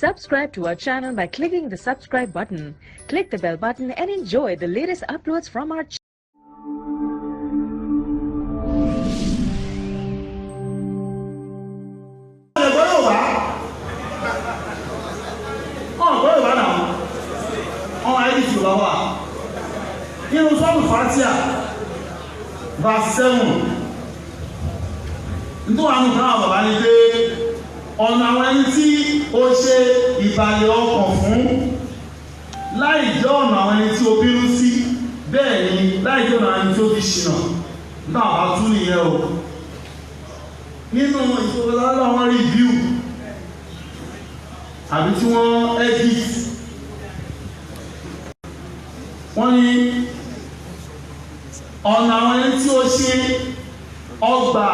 Subscribe to our channel by clicking the subscribe button. Click the bell button and enjoy the latest uploads from our channel. Verse 7. Ntọ́ àwọn kan àwọn bàbá ní pé ọ̀nà àwọn ẹni tí ó ṣe ìbàlẹ̀ ọkàn fún láì jẹ́ ọ̀nà àwọn ẹni tí ó bínú sí bẹ́ẹ̀ ni láì jẹ́ ọ̀nà àwọn ẹni tí ó fi ṣìnà náà bá tún nìyẹn o. Nínú ìṣòro àwọn review àbí tí wọ́n edit wọ́n ní ọ̀nà àwọn ẹni tí ó ṣe ọgbà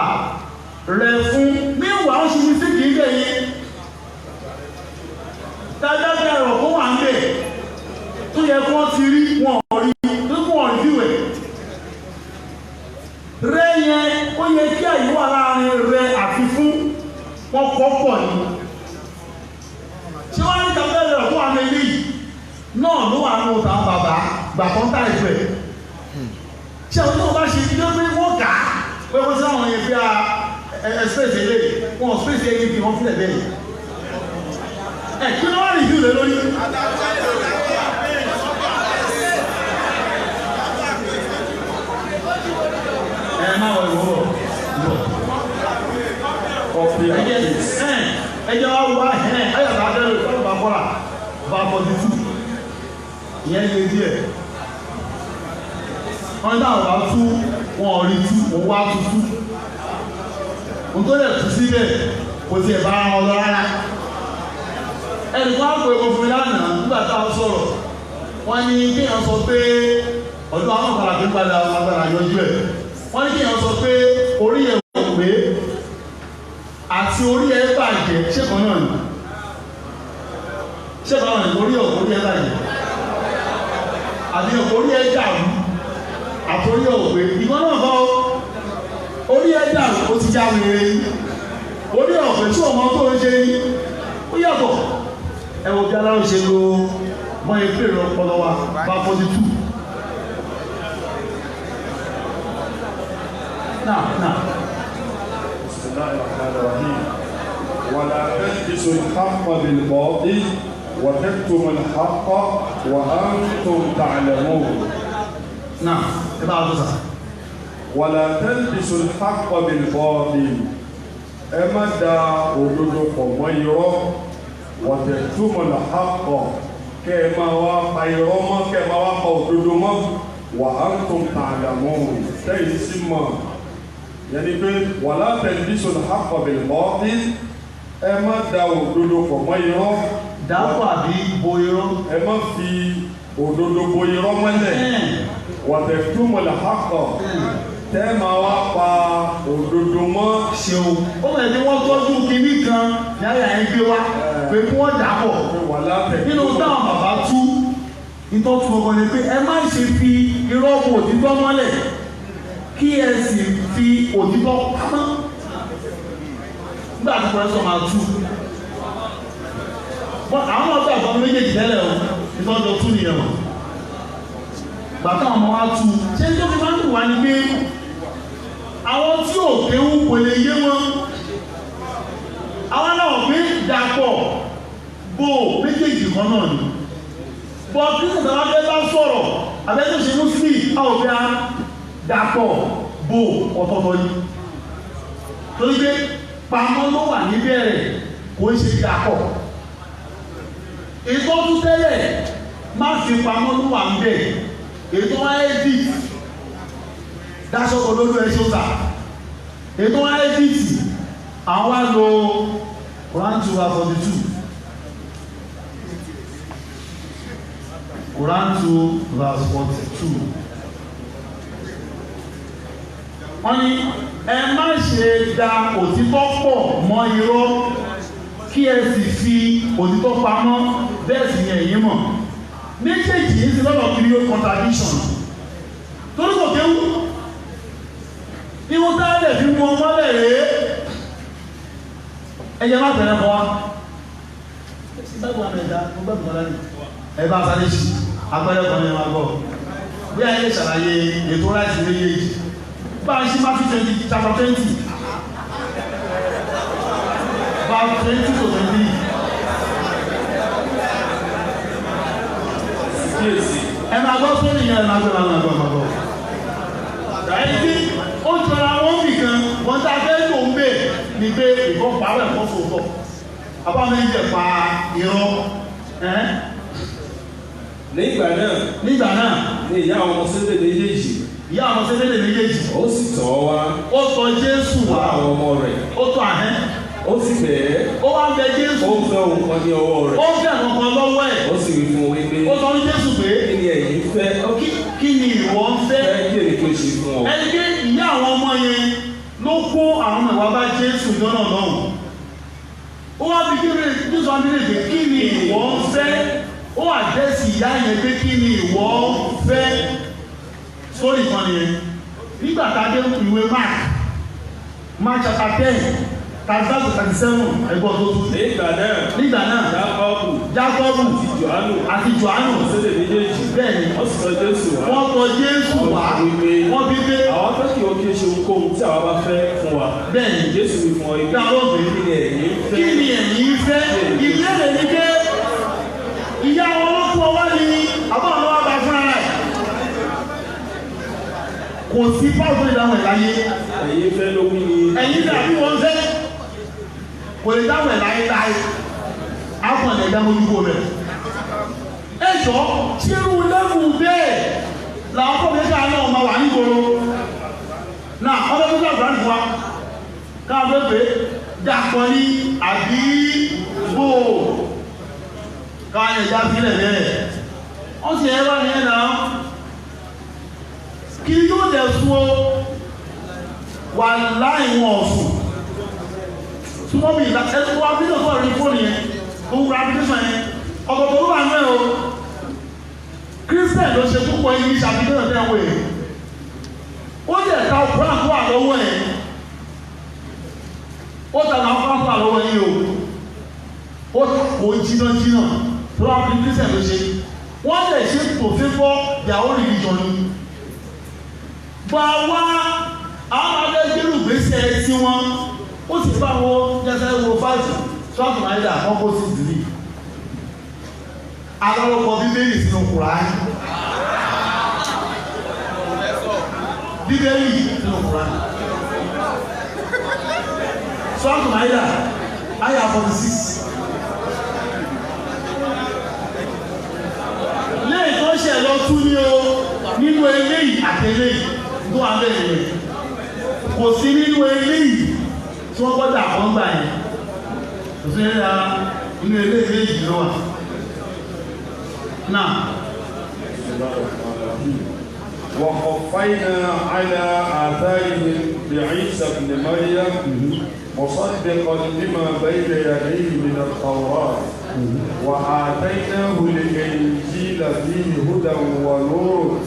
rẹ̀ fún níwà ó ṣe ní sí kìí bẹ̀ yìí dájájá ẹ̀rọ kó wà ń bẹ̀ tó yẹ kí wọ́n ti rí wọn rí tó kún wọn rí wẹ̀ rẹ̀ yẹn ó yẹ kí àyè wà láàrin rẹ̀ àti fún wọn kọ́ pọ̀ ní ṣé wọ́n ní dájájá ẹ̀rọ kó wà ń bẹ̀ yìí náà ló wà ní ọ̀tá bàbá gbà kọ́ńtà ìfẹ́ ṣé àwọn tó bá ṣe ní pé wọ́n kà á pé wọ́n sáwọn yẹn bí a space ilé wọn space ilé bí wọ́n fílẹ̀ bẹ́ẹ̀ kí ló wà ní ìlú rẹ lórí. Má wọ ìwọ ọ̀pẹ̀ ẹ̀jẹ̀ wá wá ayọ̀tà abẹ́rẹ́ ìfọ̀rọ̀ bá kọ́ra bá 42 ìyẹn lè díẹ̀ wọ́n dá ọ̀rọ̀ tú wọn rí tú òun wá tutù òun tó lè tú síbẹ̀ kò sí ẹ̀bá wọn lọ rárá ẹnì kan á pè é fún mi lánàá nígbà tá a sọ̀rọ̀ wọ́n ní kéèyàn sọ pé ọdún àwọn ọ̀kadà tó padà agbára yọjú ẹ̀ wọ́n ní kéèyàn sọ pé orí ẹ̀ wò pé àti orí ẹ̀ bàjẹ́ ṣé kan náà ni ṣé kan náà ni orí ẹ̀ bàjẹ́ àbí orí ẹ̀ dàrú àtòrí òwe ìwọ náà bá orí ẹ̀dá ó ti já wèrè yìí orí ọ̀fẹ́ tí ọmọ tó ń ṣe yìí ó yàtọ̀ ẹwọ bí aláwọ̀ ṣe lo wọ́n yẹ pèrè ọpọlọ wa bá 42 náà. Bismillahirrahmanirrahim. Wala talbisu al-haqqa bil-batil wa taktumu al-haqqa wa antum ta'lamun. Náà ẹ bá a tó sà. Wala talbisu al-haqqa bil-batil. Ẹ má da òdodo pọ̀ mọ́ irọ́. Wa taktumu al-haqqa. Kẹ́ ẹ máa wá pa irọ́ mọ́, kẹ́ ẹ máa wá pa òdodo mọ́. Wa antum ta'lamun. Tẹ́yìn sí mọ̀. Yẹni pé wala talbisu al-haqqa bil-batil. Ẹ má da òdodo pọ̀ mọ́ irọ́. Dàpọ̀ àbí bo irọ́. Ẹ má fi òdodo bo irọ́ mọ́lẹ̀. Wàtẹ̀túmọ̀ lè hákọ̀ tẹ́ máa wá pa òdodo mọ́ ṣeun. Ó bẹ̀rẹ̀ tí wọ́n tọ́jú kinní kan yáyà ẹ̀ gbé wá pé kí wọ́n dàpọ̀. Nínú táwọn bàbá tú ìtọ́jú ọkọ̀ ni pé ẹ má ṣe fi irọ́ bo òtítọ́ mọ́lẹ̀ kí ẹ sì fi òtítọ́ pamọ́. Nígbà tí pẹ̀lú sọ máa tú. Àwọn ọ̀gá ìfọ̀n méjèèjì tẹ́lẹ̀ o ìtọ́jú tú nìyẹn o. Bàtà ọmọ wa tu ṣé tó fi máa ń wà ní pé àwọn tí ò kéwú kò lè yé wọn àwọn náà pé dàpọ̀ bò méjèèjì kan náà ni bọ́ kírísì tàbá fẹ́ bá sọ̀rọ̀ àbẹ́tò ṣe muslim a ò fi dàpọ̀ bò ọ̀tọ̀ọ̀tọ̀ yìí torí pé pamọ́ ló wà níbẹ̀rẹ̀ kò ń ṣe dàpọ̀ ìtọ́jú tẹ́lẹ̀ má fi pamọ́ ló wà ń bẹ̀ ètò ayédì dáṣọ́ olóòlù ẹ̀ṣọ́ ta ètò ayédì àwọn wá lo Quran 2:42 Quran 2:42 wọ́n ní ẹ má ṣe da òtítọ́ pọ̀ mọ́ irọ́ kí ẹ sì fi òtítọ́ pamọ́ bẹ́ẹ̀ sì ni ẹ̀yin mọ̀ méjèèjì yìí ti lọ́dọ̀ kiri ó contradiction torí kò kéwú ní wọ́n tẹ́lẹ̀ fi mú ọmọ lẹ̀ rèé ẹjẹ má tẹ̀lé kọ́ wá báwo àmì ẹ̀dá mo gbẹ́ bùkọ́lá ni ẹ bá sáré sí agbẹ́rẹ́ kan ní wọn gbọ́ bí a yẹ ṣàlàyé ètò láti méjèèjì bá a ṣí Matthew 20 chapter 20 bá 20 to 23. Ẹ máa gbọ́ sórí yẹn ẹ máa gbọ́. Ẹni tí ó jọra wọn nìkan wọn tá a fẹ́ lò ń bè ní pé ìbọn pàrọ̀ ẹ̀kọ́ sòtọ̀ abáwọn ẹ̀jẹ̀ pa irọ́. Nígbà náà ni ìyá àwọn ọmọ sẹ́lẹ̀ méjèèjì ó sì tọ̀ ọ́ wá. Ó tọ̀ Jésù wá. Àwọn ọmọ rẹ̀. Ó tọ̀ ahẹ́. Ó sì bẹ̀ẹ́. Ó wá bẹ̀ Jésù. Ó fẹ́ òun kan ní ọwọ́ rẹ̀. Ó fẹ́ nǹkan lọ́wọ́ ẹ̀. Ó sì wí fún un wípé. Ó sọ ní Jésù pé. Kí ni ẹ̀yin fẹ́? Kí ni ìwọ ń fẹ́? Kí èrè kí o ṣe fún ọ. Ẹni pé ìyá àwọn ọmọ yẹn ló kó àwọn ọmọ ìwà bá Jésù lọ́nà náà. Ó wá bí Jésù wá bí lè pé kí ni ìwọ ń fẹ́? Ó àdẹ́sì ìyá yẹn pé kí ni ìwọ ń fẹ́? Sórí kan nìyẹn. Nígbà tá a dé ìwé Mark chapter 10. 37 ẹgbọ́n tó tún. Nígbà náà Jákọ́bù àti Jòhánù bẹ́ẹ̀ ni wọ́n tọ̀ Jésù wá wọ́n bí pé àwọn fẹ́ kí o kí o ṣe ohunkóhun tí àwọn bá fẹ́ fún wa. Bẹ́ẹ̀ ni Jésù wí fún ọ ibi kí ni ẹ̀yin fẹ́ ìbéèrè ní pé ìyá wọn ló fún ọ wá ní àbọ̀n ló wá bá fúnra rẹ̀ kò sí fáwọn ìdáhùn ẹ̀ láyé. Ẹ̀yin fẹ́ ló wí ni. Ẹ̀yin dàbí wọn fẹ́ kò lè dáhùn ẹ̀ láyéláyé ápọ̀n lè dá mójúkó rẹ̀. Ẹ jọ tí irú lẹ́kùn bẹ́ẹ̀ làwọn kọ́ mẹ́ta náà máa wà nígboro náà ọdún tó gbàgbà nìkan wa káwọn pé dàpọ̀ ní àbí bò káwọn ẹ̀já sílẹ̀ bẹ́ẹ̀ wọ́n sì ẹ̀rọ ní ẹ̀ náà kí yóò dẹ̀ sún ó wà láì wọn ọ̀sùn súnmọ́ mi ìlà ẹ̀sùn wa bí lọ́sọ̀ rí fóònù yẹn ó wúra application yẹn ọ̀pọ̀ tó wà náà o Christian ló ṣe púpọ̀ yìí ní ṣàfihàn náà wẹ̀ ó yẹ ká ọ̀pọ̀lọpọ̀ tó wà lọ́wọ́ ẹ̀ ó tàbí àwọn ọ̀pọ̀lọpọ̀ wà lọ́wọ́ yìí o ó kò jìnnà tó wà fún Christian ló ṣe wọ́n lè ṣe to favour their own religion ni bọ̀ wá àwọn abẹ́gbẹ́rù gbèsè tí wọ́n ó sì bá wọn jẹ́sẹ̀ wo 5 ṣọ́ọ̀tù náírà wọ́n kó sí ìdílé alárọ̀pọ̀ bíbélì sínú Kùránì bíbélì sínú Kùránì ṣọ́ọ̀tù náírà àyà 46 lẹ́yìn tó ṣe lọ tún ní o nínú eléyìí àtẹlẹ́yìí tó wà bẹ́ẹ̀ rẹ̀ kò sí nínú eléyìí tí wọ́n gbọ́dọ̀ àkọ́ngbà yẹn kò sí nínú eléyìí lọ́wọ́ náà. وقفينا على آثارهم بعيسى ابن مريم مصدقا لما بين يديه من التوراة وآتيناه الإنجيل فيه هدى ونور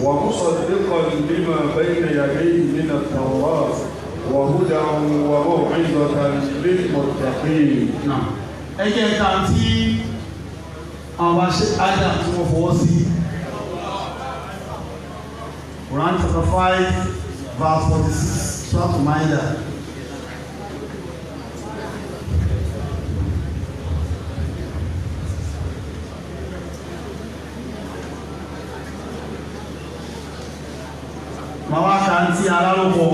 ومصدقا لما بين يديه من التوراة وهدى وموعظة للمتقين. نعم. ẹjẹ kan tí àwọn Adam tí wọ́n fọwọ́ sí Quran chapter 5 verse 46 Surah Al-Ma'idah. màá kan tí alárùkọ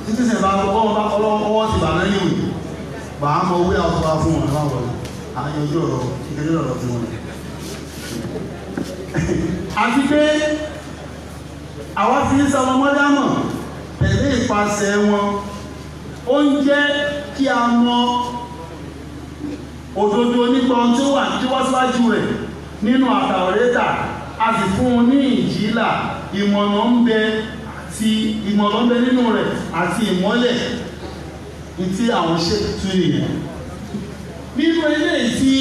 títí sẹ̀ bá ọwọ́ ti bà náà yìí bà á mọ owó àwọn fún wọn láwọn àyànjú ọ̀rọ̀ ìgbẹ́lẹ́ ọ̀rọ̀ tí wọ́n àti pé àwọn fi ń sọmọ mọ́dámọ̀ tẹ̀lé ìpasẹ̀ wọn ó ń jẹ́ kí a mọ òdodo nípa ohun tí ó wà tí wọ́n síwájú rẹ̀ nínú Àtàórátà a sì fún un ní Ìnjílà ìmọ̀nà ń bẹ nínú rẹ̀ àti ìmọ́lẹ̀ tí àwọn ṣe tú nìyẹn nínú ilé tí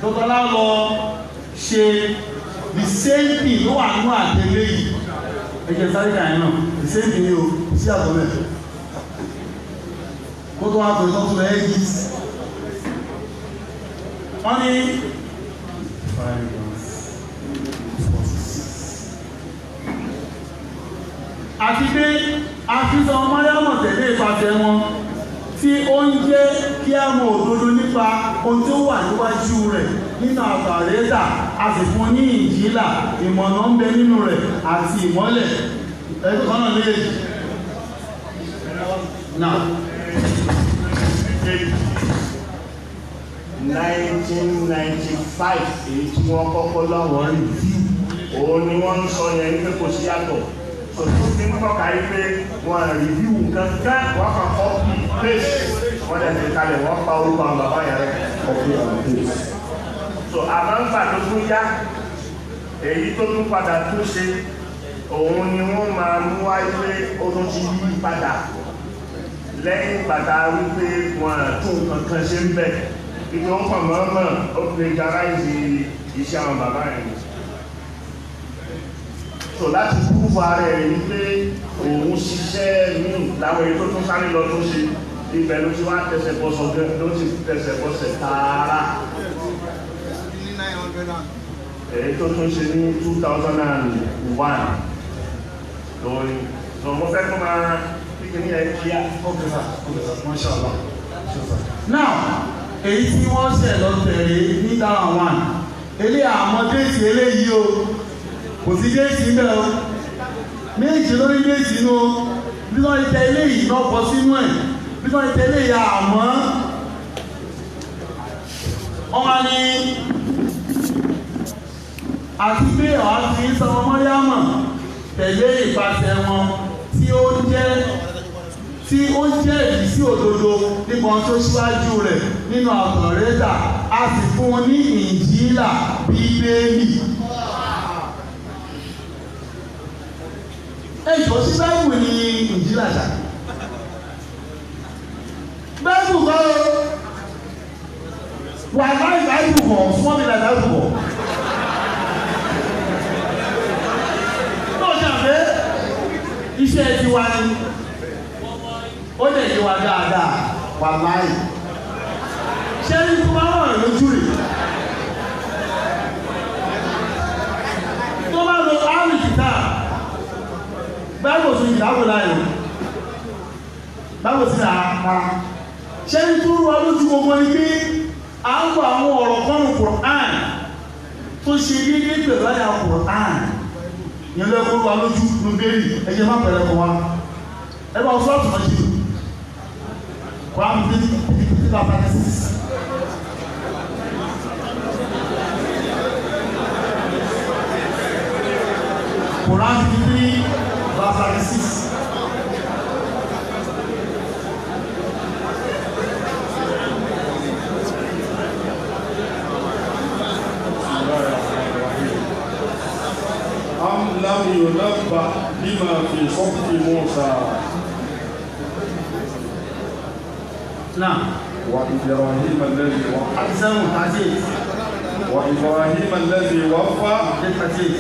dọ́tọ́lá lọ ṣe the same thing ló wà nínú àtẹ̀lé yìí ẹ̀jẹ̀ sáré kàyẹ̀ náà the same thing yóò sí àtọ́lẹ̀ kó tó wá pè tó tún lẹ́ yìí wọ́n ní 5 àti pé àfihàn ọmọdéwọ̀n tẹ̀lé ìpàtẹ́ wọn tí ó ń jẹ́ kí á mọ òdodo nípa ohun tí ó wà níwájú rẹ̀ nínú àtàrẹ́dà a sì fún ní ìjìlá ìmọ̀nà ń bẹ nínú rẹ̀ àti ìmọ́lẹ̀ ẹgbẹ́ kan náà léèjì náà 1995 èyí tí wọ́n kọ́kọ́ láwọn rìvíw òun ni wọ́n ń sọ yẹn pé kò sí yàtọ̀ tó ti ń tọ́ka yí pé wọ́n rìvíw gangan wọ́n kàn kọ́pì pèsè wọ́n dẹ̀ ti kalẹ̀ wọ́n pa orúkọ àwọn bàbá yẹn rẹ̀ kọ́pì àwọn pèsè. so àbáńgbà tó tún yá èyí tó tún padà tún ṣe òun ni wọ́n máa mú wáyé pé ó tún ti yí padà lẹ́yìn padà wípé wọ́n tún kankan ṣe ń bẹ̀ ìgbé wọn kàn mọ́ọ́mọ́ ó plagiarize iṣẹ́ àwọn bàbá yẹn. so láti kúrú ara ẹ̀ ní pé òun ṣiṣẹ́ míì láwọn èyí tó tún sáré lọ tó ṣe ibẹ̀ ló ti wá tẹsẹ̀ bọ́sọ̀ gan ló ti tẹsẹ̀ bọ́sẹ̀ tààrà. èyí tó tún ṣe ní 2001 lórí so mo fẹ́ kó máa kíkiri ẹ̀ kíá. Mashallah. Now èyí tí wọ́n ṣẹ̀ lọ tẹ̀lé ní dára wọn elé àmọ́ déètì eléyìí o kò sí déètì ń bẹ̀ o méjì lórí déètì inú bí wọ́n ti tẹ eléyìí náà bọ́ sínú ẹ̀ bí wọ́n ti tẹ eléyìí àmọ́ wọ́n wá ní àti pé ọ̀há ti ń sọ mọ́ríámọ̀ tẹ̀lé ìpàṣẹ wọn tí ó jẹ́ ìdí sí òdodo nípa ohun tó ṣíwájú rẹ̀ nínú àtọ̀rẹ́dà a sì fún un ní ìnjílà bíbélì. Ẹ̀jọ̀ sí báìbù ní ìnjílà ṣá. Báìbù kọ́ wà láì báìbù kọ̀ fún ọ́n mi là báìbù kọ̀. Náà ṣàfẹ́ iṣẹ́ tiwa ni. Ó lè yí wa dáadáa wà láì ṣé ní tó bá wọ̀n lójú rẹ̀ tó bá lo áàrùn kìtà báwo sí ìdáwò láyò báwo sí àpá ṣé ní tó rú wa lójú gbogbo ní pé a ń gbọ́ àwọn ọ̀rọ̀ kọ́nù Qur'an tó ṣe déédéé pẹ̀lú àyà Qur'an yẹn lẹ́kọ̀ọ́ wa lójú lóbẹ́rì ẹ̀jẹ̀ má pẹ̀lẹ́ kọ́ wa ẹ bá wọ́n sọ́ọ̀tù náà ṣe Quran 53 verse 6. Quran 53 verse 6. أم لم ينبأ بما في صحف موسى نعم وإبراهيم الذي وفى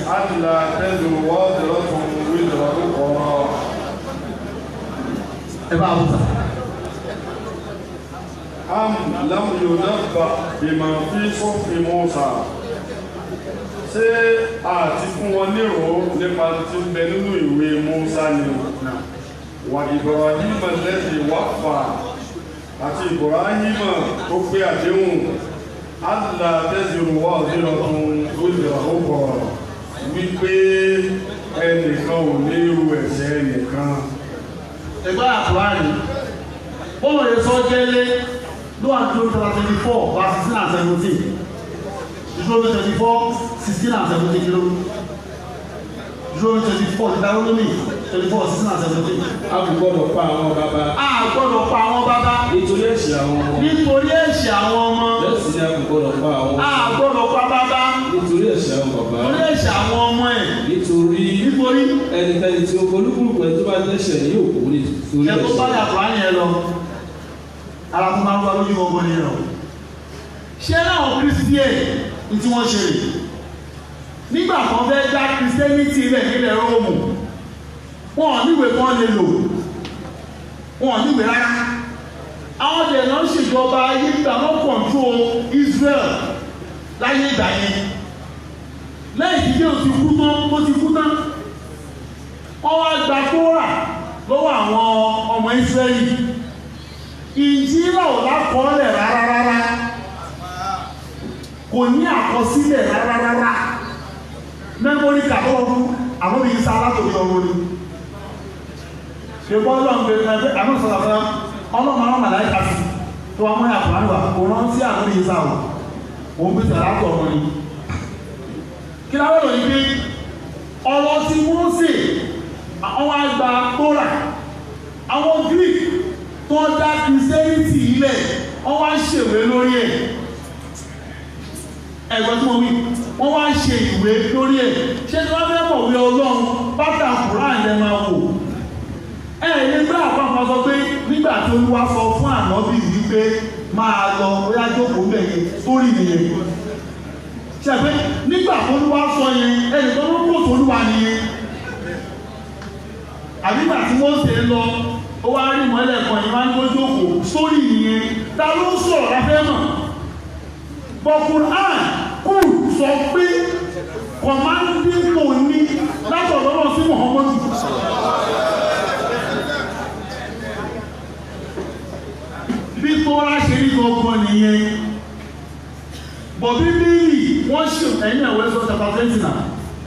ألا تزر وازرة وزر أخرى. أم لم ينبأ بما في صحف موسى ṣé àti fún wọn nírò nípa tí ń bẹ nínú ìwé Mùsá ni wà Ibrahim alladhi waffa àti Ibrahim tó pé àdéhùn Allah taziru waziratun wizra ukhra wípé ẹnìkan ò ní irú ẹ̀ṣẹ̀ ẹnìkan. Ẹgbẹ́ àkùránì wọ́n lè sọ jẹ́lé ló wà ní 24 verse 16 and 17. Deuteronomy 24, 16 and 17 kilo. Deuteronomy 24, Deuteronomy 24, 16 and 17. A kò gbọ́dọ̀ pa àwọn bàbá. A gbọ́dọ̀ pa àwọn bàbá. Nítorí ẹ̀ṣẹ̀ àwọn ọmọ. Nítorí ẹ̀ṣẹ̀ àwọn ọmọ. Bẹ́ẹ̀ sì ni a kò gbọ́dọ̀ pa àwọn. A gbọ́dọ̀ pa bàbá. Nítorí ẹ̀ṣẹ̀ àwọn bàbá. Nítorí ẹ̀ṣẹ̀ àwọn ọmọ ẹ̀. Nítorí ẹnikẹ́ni tí ó polúkúlùkù ẹ̀ tó bá dẹ́ṣẹ̀ ní òkú nítorí ẹ̀ṣẹ̀. Ẹ tó bá yàtọ̀ á yẹn lọ. Ara tó máa ń wá lójú ọgbọ́n ni lọ. Ṣé láwọn Christian tí wọ́n ṣe rè nígbà kan fẹ́ dá Christianity rẹ̀ nílẹ̀ Róòmù wọn ò níwèé kan lè lò wọn ò níwèé rárá àwọn ọ̀dẹ̀ náà ṣèjọba ayé ìgbà wọn control Israel láyé ìgbà yẹn lẹ́yìn tí Jésù ti kú tán wọ́n wá gba Kórà lọ́wọ́ àwọn ọmọ Ísírẹ́lì. Ìnjílà ò lákọọ́lẹ̀ rárá kò ní àkọsílẹ̀ rárá mẹ́mórì kàtọ́ọ̀dún àwọn obìnrin sá látòrí ọrọ̀ ni ṣùgbọ́n ọlọ́run bẹ̀rẹ̀ ẹgbẹ́ àwọn sọ̀rọ̀ fún ọlọ́run àwọn màláìka sí tó wá mọ́ àpò àríwá kò rán sí àwọn obìnrin sá wọn òun pèsè látọ̀ ọmọ ni kí láwọn ọ̀rọ̀ yìí pé ọ̀rọ̀ tí Mósè àwọn àgbà Kórà àwọn Greek tó dá Christianity ilẹ̀ wọ́n wá ṣèwé lórí ẹ̀ ẹ̀gbọ́n tí mo wí wọ́n wá ṣe ìwé lórí ẹ̀ ṣé tí wọ́n fẹ́ mọ̀wé Ọlọ́run bàtà Quran lẹ́ máa wò nígbà àpapọ̀ sọ pé nígbà tí Olúwa sọ fún Ànábì wípé máa lọ bóyá jókòó bẹ̀yẹ sórí nìyẹn ṣe pé nígbà tí Olúwa sọ yẹn ẹnìkan ló kó Olúwa nìyẹn àbígbà tí Mósè lọ ó wá rí mọ́lẹ̀ kan yìí wá ní kó jókòó sórí nìyẹn ta ló ń sọ̀rọ̀ láfẹ́ mọ̀ but Quran kù sọ pé kọ̀mándì kò ní látọ̀dọ̀ lọ sí Muhammadu. Bí Tóra ṣe rí gbọ̀ngàn nìyẹn bọ̀ Bíbélì wọ́n ṣe ẹ̀yìn àwọn ẹ̀sọ́ chapter 20 náà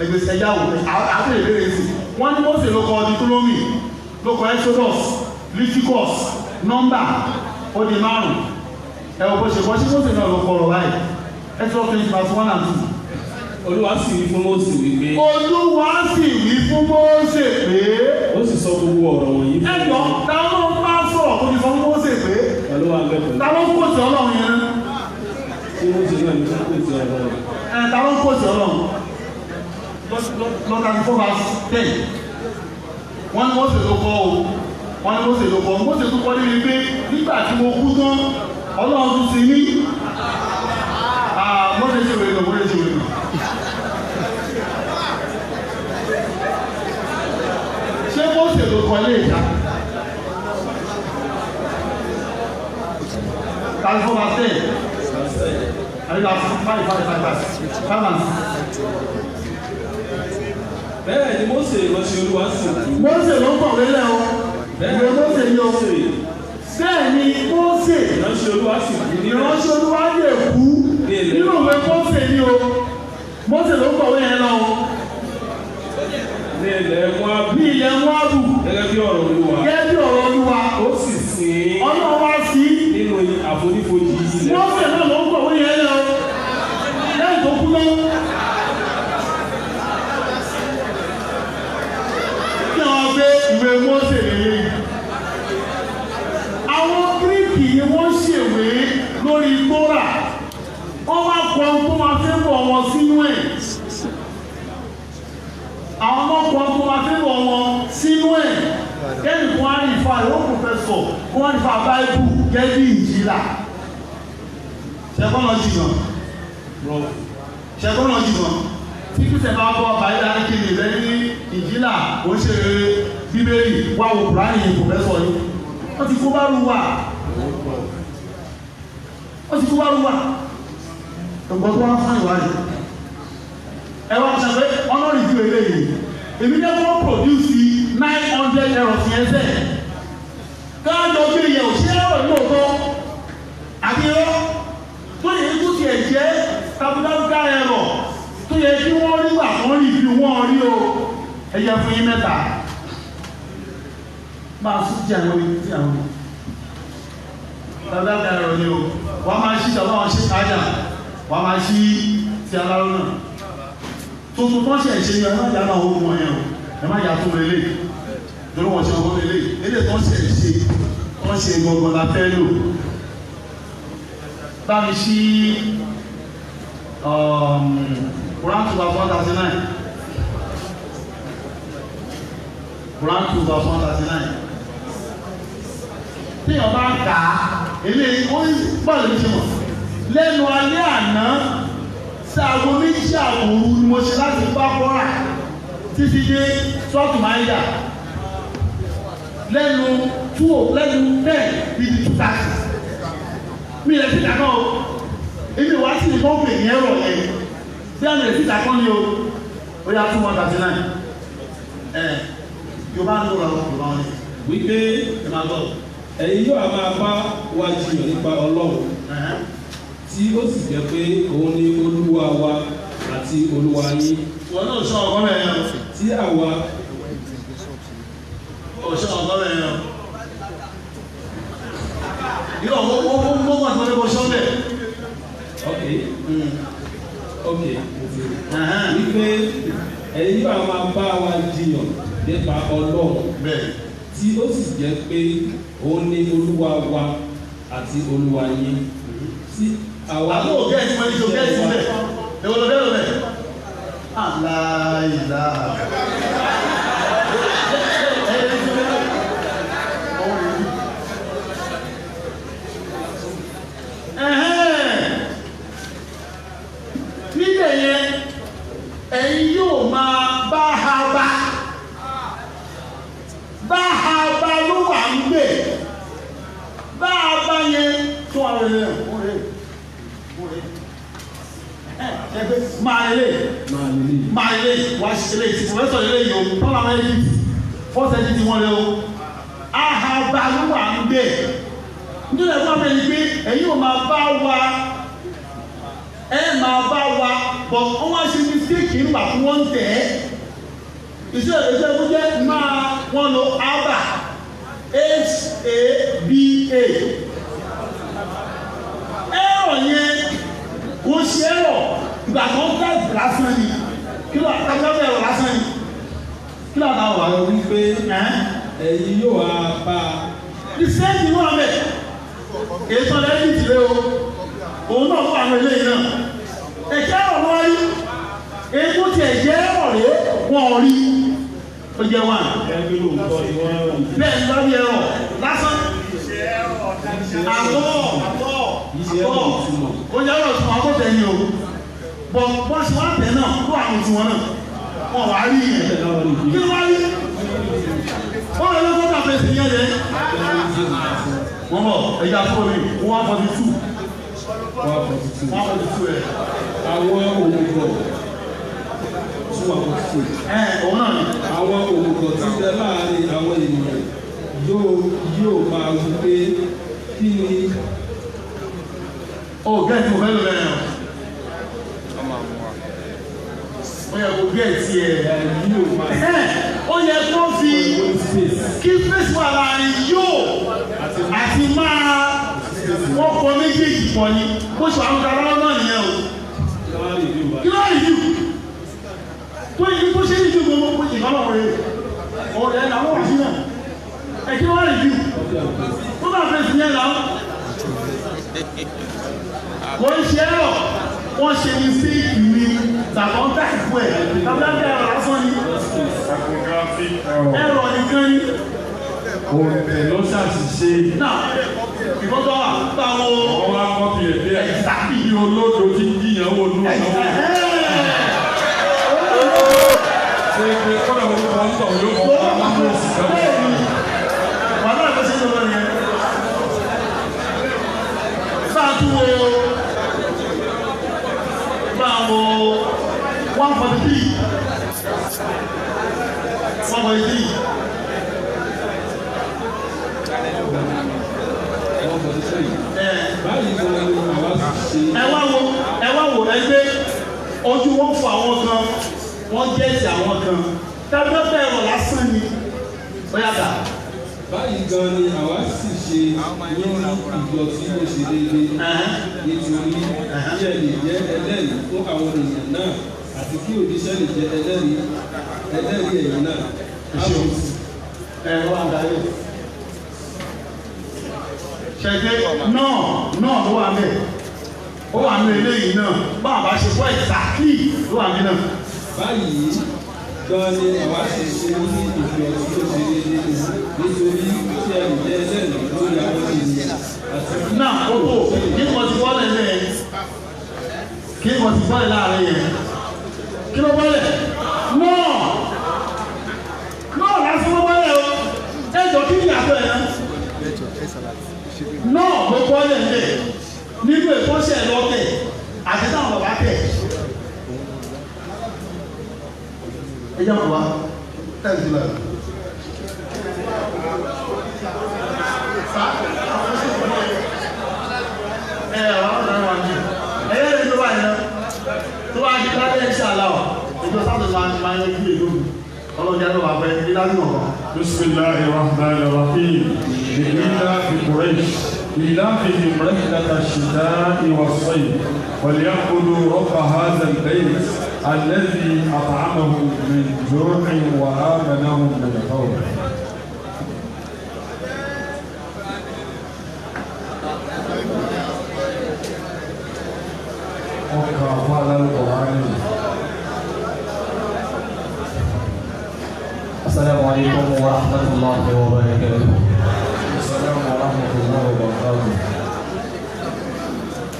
ẹgbẹ̀sẹ̀ ẹ̀yàwó àti ìbéèrè sí wọ́n ní Mósè ló kọ Deuteronomy ló kọ Exodus Leviticus Number ó di 5 ẹ̀wọ̀n bó ṣe kọ́ sí Mósè náà ló kọ ọ̀rọ̀ báyìí Exodus 20 verse 1 and 2. Olúwa sì wí fún Mósè wípé. Olúwa sì wí fún Mósè pé. Ó sì sọ gbogbo ọ̀rọ̀ wọ̀nyí fún mi. Ẹ̀gbọ́n ta ló ń bá sọ̀rọ̀ tó ti sọ fún Mósè pé. Olúwa ń bẹ pẹ̀lú. Ta ló ń kó sí Ọlọ́run yẹn? Tí Mósè náà ní kó sí Ọlọ́run. Ta ló ń kó sí Ọlọ́run? Lọ́tà ní 4 verse 10. Wọ́n ní Mósè ló kọ́ o. Wọ́n ní Mósè ló kọ́. Mósè tó kọ́ níbi pé nígbà tí mo kú tán Ọlọ́run tún ti ní. Mósè ṣe wèrè lọ, Mósè ṣe wèrè lọ. Ṣé Mósè ló kọ́ ilé ìjà? 34 verse 10. Àyíká 5 Bẹ́ẹ̀ ni Mósè ìránṣẹ́ Olúwa sì kú. Mósè ló ń kọ̀wé lẹ́ o. Ìwé Mósè ni o. Bẹ́ẹ̀ ni Mósè Ìránṣẹ́ Olúwa sì kú. ìránṣẹ́ Olúwa lè kú nínú ìwé Mósè ni o. Mósè ló ń kọ̀wé yẹn lọ o. Ní ilẹ̀ Móábù. Ní ilẹ̀ Móábù. Gẹ́gẹ́ bí ọ̀rọ̀ Olúwa. Gẹ́gẹ́ bí ọ̀rọ̀ Olúwa. Ó sì sìn. Ọlọ́run wá sí. Nínú àfonífojì ilẹ̀. Mósè náà ló ń kọ̀wé yẹn lọ. Lẹ́yìn tó kú náà. Kí wọ́n gbé ìwé Mósè lélẹ̀. Àwọn Gíríkì ni wọ́n ṣèwé lórí Tóra. Wọ́n wá kọ tó máa fẹ́ bọ̀ wọn sínú ẹ̀. Àwọn ọmọkùnrin tó máa fẹ́ bọ̀ wọn sínú ẹ̀. Kẹ́ni kún á rí ìfà ìwọ́n pòfẹ́sọ̀ kún á rí ìfà Báíbù gẹ́gẹ́ bí Ìnjílà. Ṣẹ̀gbọ́n lọ jìnnà. Ṣẹ̀gbọ́n lọ jìnnà. Tí Kírísítẹ̀ bá bọ́ báyìí láti kéde rẹ ní Ìnjílà ó ń ṣe Bíbélì wá wo Kùránì pòfẹ́sọ̀ yìí. Wọ́n ti kó bá rú wà. Wọ́n ti kó bá rú wà. Ẹ̀gbọ́n tó wá fún ìwádìí. Ẹ wá ṣe pé ọ̀nà rìvíw eléyìí. Èmi ní wọ́n pòdúsì 900 errors yẹn sẹ́. Káàjọ gbé yẹ̀ òṣè ẹ̀rọ lóòótọ́. Àbí ẹ̀rọ tó yẹ kó tiẹ̀ jẹ́ tabuláńká ẹ̀rọ tó yẹ kí wọ́n rí gbà kan rìvíw wọ́n rí o. Ẹ yẹ fún yín mẹ́ta. Máa sún jẹ́ àwọn ibi tí àwọn tabuláńká ẹ̀rọ ni o. Wọ́n máa ṣí ìjọba wọn ṣe kájà. Wọ́n máa ṣí ti aláró náà. Tuntun tó ń ṣe ìṣe yẹn ẹ má yà náà ó mọ yẹn o ẹ má yà tó lélẹ̀ lórí wọn ṣe ọgbọ́n lélẹ̀ ilé tó ń ṣe ìṣe tó ń ṣe gbọ̀ngàn la fẹ́ lò báyìí sí Quran 2 verse 139 Quran 2 verse 139 téèyàn bá kà á eléyìí ó ń bọ̀lù ní ṣe mọ̀ lẹ́nu alẹ́ àná sáàgó méjì àwòrú ni mo ṣe láti bá kọ́ra títí dé sọ́ọ̀tù máyà lẹ́nu 10 bíi 2:30 mi lè fi dàgbọ́ o ibi wá sí ìbọn pè ní ẹ̀rọ yẹn bí àmì lè fi dàgbọ́ ni o ó yà 239 Yorùbá ń lò lọ́wọ́ Yorùbá wọn ni. wípé ẹ máa gbọ́. ẹ̀yin yóò máa bá wa jiyàn nípa Ọlọ́run tí ó sì jẹ́ pé òun ni Olúwa wa àti Olúwa yín. wọn náà sọ ọgọ́ rẹ̀ yẹn. tí àwa. ó sọ ọgọ́ rẹ̀ yẹn. yóò wọ́n mọ́ àti wọ́n sọ bẹ́ẹ̀. ok wípé ẹ̀yin yóò máa bá wa jiyàn nípa Ọlọ́run tí ó sì jẹ́ pé òun ni Olúwa wa àti Olúwa yín. tí àwa. àbúrò òkè ẹ̀sìn wọn ni tó kẹ́ẹ̀sì bẹ́ẹ̀ èwo ló bẹ́ẹ̀ bẹ́ẹ̀. aláìlá. níbẹ̀ yẹn ẹ̀yin yóò máa bá ha bá ló wà ń gbé bá a bá yẹn tó àwọn ènìyàn ẹgbẹ́ máa lè wá sílé tí wọ́n sọ ilé yìí o tọ́lá wọn yìí fọ́sẹ̀ ti wọ́n lé o ahaba ló wà ń gbé nítorí ẹ̀fọ́ àmì ẹni pé ẹ̀yin ò máa bá wa bọ̀ wọ́n wá ṣe mistake nígbà tí wọ́n ń tẹ̀ ẹ́ iṣẹ́ ìkú jẹ́ máa wọ́n lo aba HABA ẹ̀rọ yẹn kò ṣe ẹ̀rọ ìgbà tó ń tẹ̀ lásán ni kí ló àtàkùn ẹ̀rọ lásán ni kí ló àtàkùn wà lórí pé ẹ̀yin yóò wá bá a. ìsẹ́yìn wà mẹ́ ètò ẹ̀rí ìtìlẹ̀ o òun náà wà ní ilé náà ẹ̀jẹ̀ ọ̀rọ̀ wáyé ètò tí ẹ̀jẹ̀ ọ̀rẹ́ wọn rí ó jẹ́ wà bẹ́ẹ̀ lórí ẹ̀rọ lásán àtọ́ ó jẹ́ ọ̀rọ̀ tí wọ́n kó tẹ̀ ní o bọ̀ bọ́ sí wọ́n tẹ̀ náà ló àwọn tí wọ́n náà wọ́n wá rí yẹn kí ló wá rí wọ́n lè lọ́kọ́ tàbí ẹ̀sìn yẹn lẹ́ wọ́n bọ̀ ẹ̀yà fún mi 142 ẹ̀ àwọn òmùgọ̀ òun náà ni àwọn òmùgọ̀ tí bẹ láàrin àwọn ènìyàn yóò máa wí pé kí ni. ó gẹ́ẹ̀tì mo fẹ́ lò lẹ́yìn ó yẹ kó gẹ́ẹ̀tì yóò máa. ó yẹ kó fi kí fèsì wà láàrin yóò àti máa wọ́n kọ méjèèjì pọ̀ ni bó ṣe àwọn ọ̀dọ́ náà nìyẹn o kí ló rí jù tó yìí tó ṣe ní ju gbogbo ìgbàlọ́ rẹ̀ ọ̀rẹ́ làwọn wà sí náà ẹ̀ kí ló rí jù tó bá fẹ́ sí yẹn làwọn wọ́n ṣe ẹ̀rọ wọ́n ṣe ní sí ìwé tàbọ̀ntà ìfú ẹ̀ tàbílẹ̀ ẹ̀rọ lásán ni ẹ̀rọ nìkan ni òǹtẹ̀ ló ṣàṣìṣe. náà ìfọ́tọ́ àtàwọn ọwọ́ akọ́bí ẹ̀dẹ́ ẹ̀sàkì olódo tí yíyan wò ló lọ́wọ́. ṣé pé kọ́nà wọn kọ́ ń tọ̀ ló kọ́ ọ́ máa ń lọ sí ìjọba. wàhálà ló ṣe ń lọ yẹn sáà tún wo máa wo 143 ẹ wá wo ẹgbẹ́ ojú wọn fọ àwọn kan wọ́n jẹ́sì àwọn kan tẹ́lifíṣẹ́ ẹ̀rọ lásán ni ó yàtà. báyìí gan ni àwa sì ṣe ní ìjọ tí ó ṣe déédéé nítorí kí ẹ lè jẹ́ ẹlẹ́rìí fún àwọn ènìyàn náà àti kí òjíṣẹ́ lè jẹ́ ẹlẹ́rìí ẹ̀yìn náà. ẹ̀rọ àdáyé ṣẹ̀gbẹ́ náà ló wà mẹ́ ó wà ní eléyìí náà bá àbá ṣe fọ́ ìtàkì ló wà ní náà. báyìí gan ni àwa sì ṣe ní ìjọ tí ó ṣe déédéé nítorí kí ẹ lè jẹ́ ẹlẹ́rìí lórí àwọn ènìyàn àti kí. náà ó kò kí wọ́n ti bọ́lẹ̀ lẹ́yìn kí wọ́n ti bọ́lẹ̀ láàrin yẹn kí ló bọ́lẹ̀ náà lásán ló bọ́lẹ̀ o ẹjọ́ kí ni àtọ̀ ẹ̀ náà ló bọ́lẹ̀ lẹ̀ nínú èkó ṣẹ̀ lọ́tẹ̀ àti táwọn bàbá tẹ̀. ẹ jẹ́ kó wa tẹ̀sí lọ. tó bá di káyọ̀ ẹ̀ṣẹ̀ àláwọ̀ ìjọ sábà máa ń yẹ kí èlò ọlọ́jà ló wà pẹ́ níláàbí ọ̀kan. bisimilahi rahman rahim ìlà fi Quraysh ìlà fi رحلة الشتاء والصيف وليعبدوا رب هذا البيت الذي أطعمهم من جوع وآمنهم من خوف. قال القرآن. السلام عليكم ورحمة الله وبركاته. السلام ورحمة الله وبركاته.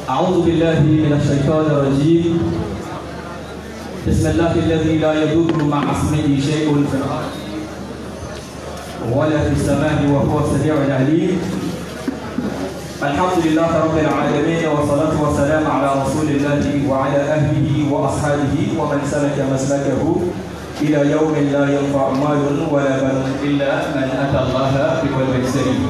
أعوذ بالله من الشيطان الرجيم. بسم الله الذي لا يضر مع اسمه شيء في الأرض ولا في السماء وهو السميع العليم. الحمد لله رب العالمين والصلاة والسلام على رسول الله وعلى أهله وأصحابه ومن سلك مسلكه إلى يوم لا ينفع مال ولا بنون إلا من أتى الله بقلب سليم.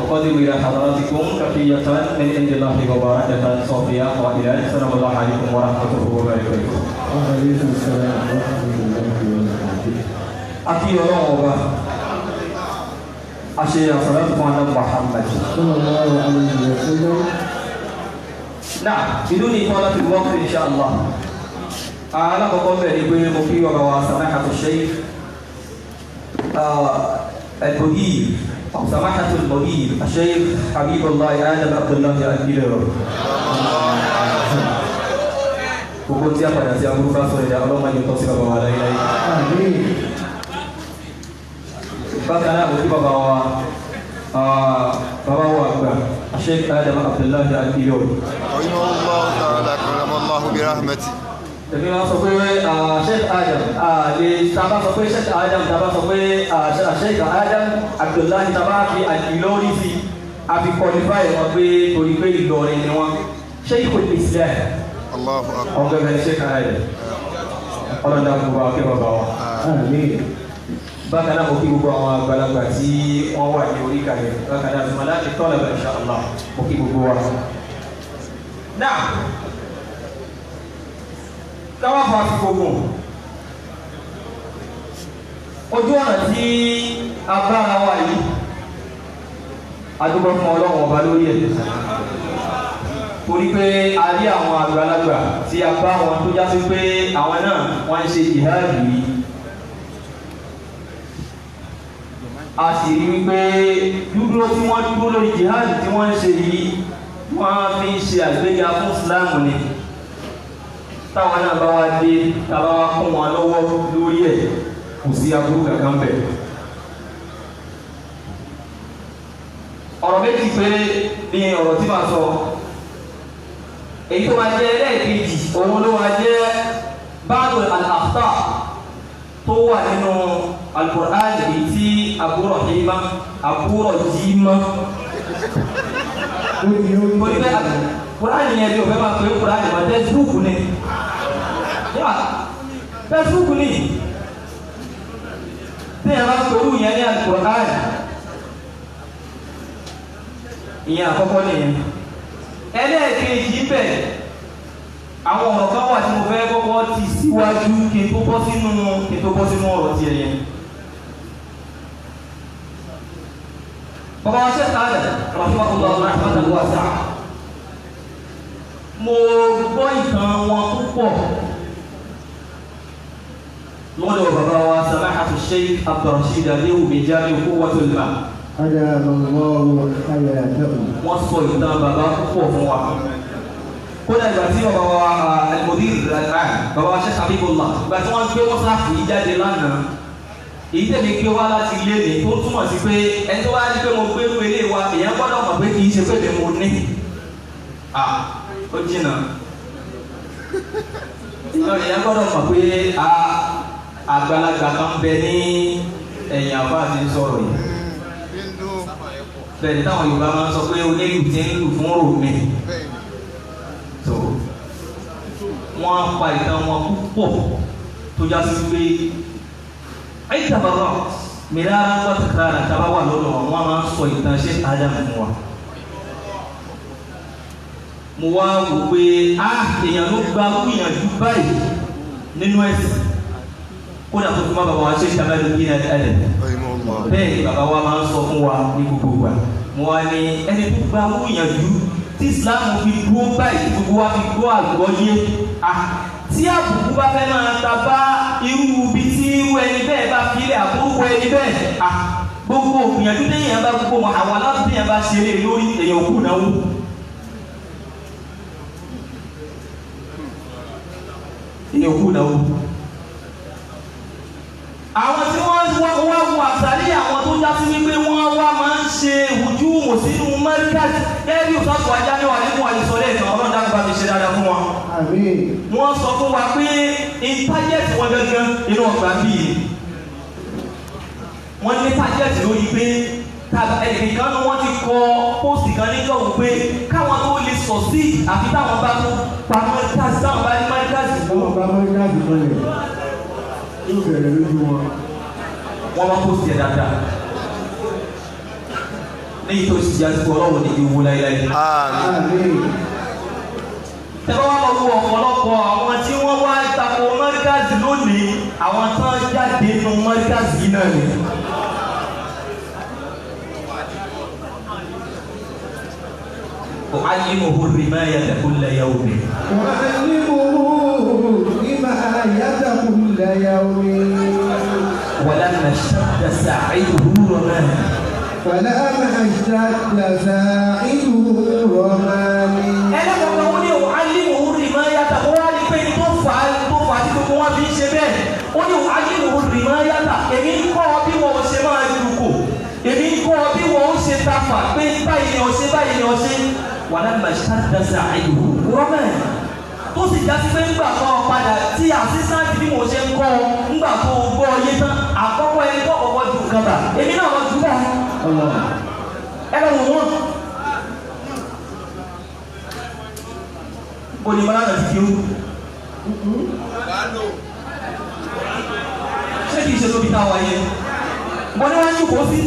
أقدم إلى حضراتكم تحية من عند الله وبركة صافية قائلا السلام الله عليكم ورحمة الله وبركاته. وعليكم السلام ورحمة الله وبركاته. أكيد الله أشهد صلاة محمد صلى الله عليه وسلم. نعم بدون إطالة الوقت إن شاء الله. أنا بقول بني مفي وسماحة الشيخ المدير أو سماحة المدير الشيخ حبيب الله آدم عبد الله الكبير. Pukul siapa dan siapa guru rasul ya Allah menyentuh siapa bawa lagi. Amin. Bahkan aku tiba bawa Akbar Syekh Adam Abdullah Al-Ilori. Allah Taala karamallahu birahmati. Jadi langsung sampai Syekh Adam di tambah sampai Syekh Adam tambah sampai Syekh Adam Abdullah tambah di Al-Ilori si abi qualify sampai Tolipe Ilori ni wang Syekhul Islam. Allahu Akbar. Orang dari Syekh Adam. Orang dah buat ke bawah. Amin. Bahkan aku ibu bawa balagha tí wọ́n wà ní orí kalẹ̀ bákan náà zumala ti tọ́lá bá insha Allah mo kí gbogbo wa. Náà káwá fún àti gbogbo ojú ọ̀nà tí a bá ara wa yìí adúgbò fún Ọlọ́run ọba lórí ẹ̀ torí pé a rí àwọn àgbàlagbà tí a bá wọn tó já sí pé àwọn náà wọ́n ń ṣe jihadi yìí. A sì rí wípé dúdúró tí wọ́n dúró lórí jihad tí wọ́n ń ṣe yìí wọ́n fi ń ṣe àgbéga fún Islam ni táwọn náà bá wá dé tàbá wá kún wọn lọ́wọ́ lórí ẹ̀ kò sí aburú kankan bẹ̀. ọ̀rọ̀ méjì péré ni ọ̀rọ̀ tí màá sọ èyí tó máa jẹ́ ẹlẹ́ẹ̀kejì òun ló máa jẹ́ báàdù al-akhta tó wà nínú Al-Qur'an èyí tí àbúrò jìímá torí pé Qur'an yẹn bí o fẹ́ máa pè é Qur'an yẹn máa Facebook ni Facebook ni tí yẹn bá pẹ̀lú yẹn ní Al-Qur'an ìyẹn àkọ́kọ́ nìyẹn ẹlẹ́ẹ̀kejì bẹ́ẹ̀ àwọn ọ̀rọ̀ kan wà tí mo fẹ́ kọ́kọ́ ti síwájú kí n tó bọ́ sínú ọ̀rọ̀ tiẹ̀ yẹn. Bàbá wa ṣe káàdà rahimahullah rahmatan wasi'a. Mo gbọ́ ìtàn wọn púpọ̀ lọ́dọ̀ bàbá wa samahatu Sheikh Abdulrasheed Aliyu Bijami Quwwatul Iman. Wọ́n sọ ìtàn bàbá púpọ̀ fún wa. Kódà ìgbà tí bàbá wa al-Mudir bàbá wa Sheikh Habibullah ìgbà tí wọ́n gbé mọ́sáàfù yìí jáde lánàá èyí tẹ̀lé gbé wá láti ilé mi tó túmọ̀ sí pé ẹni tó wá ní pé mo gbé irú ilé wa èèyàn gbọ́dọ̀ mọ̀ pé kì í ṣe pé mi mo ní ó jìnnà èèyàn gbọ́dọ̀ mọ̀ pé àgbàlagbà kan bẹ ní ẹ̀yìn àbá àti sọ̀rọ̀ yìí bẹ́ẹ̀ ni táwọn Yorùbá máa ń sọ pé onílù ti ń lù fún ròmí tó wọ́n pa ìtàn wọn púpọ̀ tó já sí pé ìtàbàbà mìíràn wọ́n ti kára tàbá wà lọ́dọ̀ wọn máa ń sọ ìtàn ṣe Adam fún wa. Mo wá wò pé èèyàn ló gba gbìyànjú báyìí nínú ẹ̀sìn kódà tó fi má bàbá wa ṣe ìtàbàdì bí i ẹ̀dẹ̀ bẹ́ẹ̀ ni bàbá wa máa ń sọ fún wa ní gbogbo wa. Mo wá ní ẹni tó gba gbìyànjú tí Islam fi dúró báyìí gbogbo wa fi gbọ́ àgbọ́yé tí àbùkù bá fẹ́ máa ta bá irú ibi tí irú ẹni bẹ́ẹ̀ bá filẹ̀ àbúrúkọ ẹni bẹ́ẹ̀ gbogbo ògbìyànjú téèyàn bá gbogbo wọn àwọn aláàbò téèyàn bá ṣeré lórí èèyàn òkú náwó. Èèyàn òkú náwó. Àwọn tí wọ́n wá wo àtàrí àwọn tó já sí wípé wọ́n wá máa ń ṣe ìwùjú wò sínú mẹ́ríkàtì gẹ́gẹ́ bí òṣàkó ajá ní wà nínú àìsọ̀rẹ́ ìtàn ọlọ́dà gba mi ṣe dáadáa fún wa. Wọ́n sọ fún wa pé ìtajẹ́tì wọn gangan inú ọgbà bíi wọ́n ní tájẹ́tì lórí pé ẹnìkan ní wọ́n ti kọ póòsì kan níjọ́ wò pé káwọn tó lè sọ sí àfi táwọn bá tó pa mẹ́ríkàtì táwọn bá ní mẹ́ríkàtì. Wọ́n bá mẹ́ríkàtì lọ́lẹ̀ yóò bẹ̀rẹ̀ lójú wọn. Wọ́n bá póòsì ẹ̀ dáadáa. Ní ìtòsí ìjà ti kọ́ ọlọ́run ní ìwú láíláí. Tẹ́lá wá lọ́wọ́ ọ̀pọ̀lọpọ̀ àwọn tí wọ́n wá tako mẹ́ríkàsì lónìí àwọn tán jáde nínú mẹ́ríkàsì náà ni. أعلمه الرماية كل يوم. ولما اشتد ساعده رماه. فلما اشتد ساعده رماني. Ẹnì kọ̀ọ̀kan wọn ní أعلمه الرماية wọ́n wá ní pé ní tó fà á tí gbogbo wọn fi ń ṣe bẹ́ẹ̀. Ó ní أعلمه الرماية èmi ń kọ́ bí wọ́n ṣe máa dùkò. Èmi ń kọ́ bí wọ́n ṣe tafà pé báyìí ni ọ̀ṣẹ́ báyìí ni ọ̀ṣẹ́. ولما اشتد ساعده رماه. Tó sì já sí pé nígbà tó padà tí àṣìṣáàtì bí mo ṣe ń kọ́ nígbà tó gbọ́ yé tán àkọ́kọ́ ẹni tó kọ́kọ́ ju nǹkan bà èmi náà wọ́n ju bá ẹ lọ wò wọ́n. Onímọ̀lá náà ti kéwù. Ṣé kìí ṣe tóbi táwa yẹ? Mo ní wọ́n ń jókòó sí.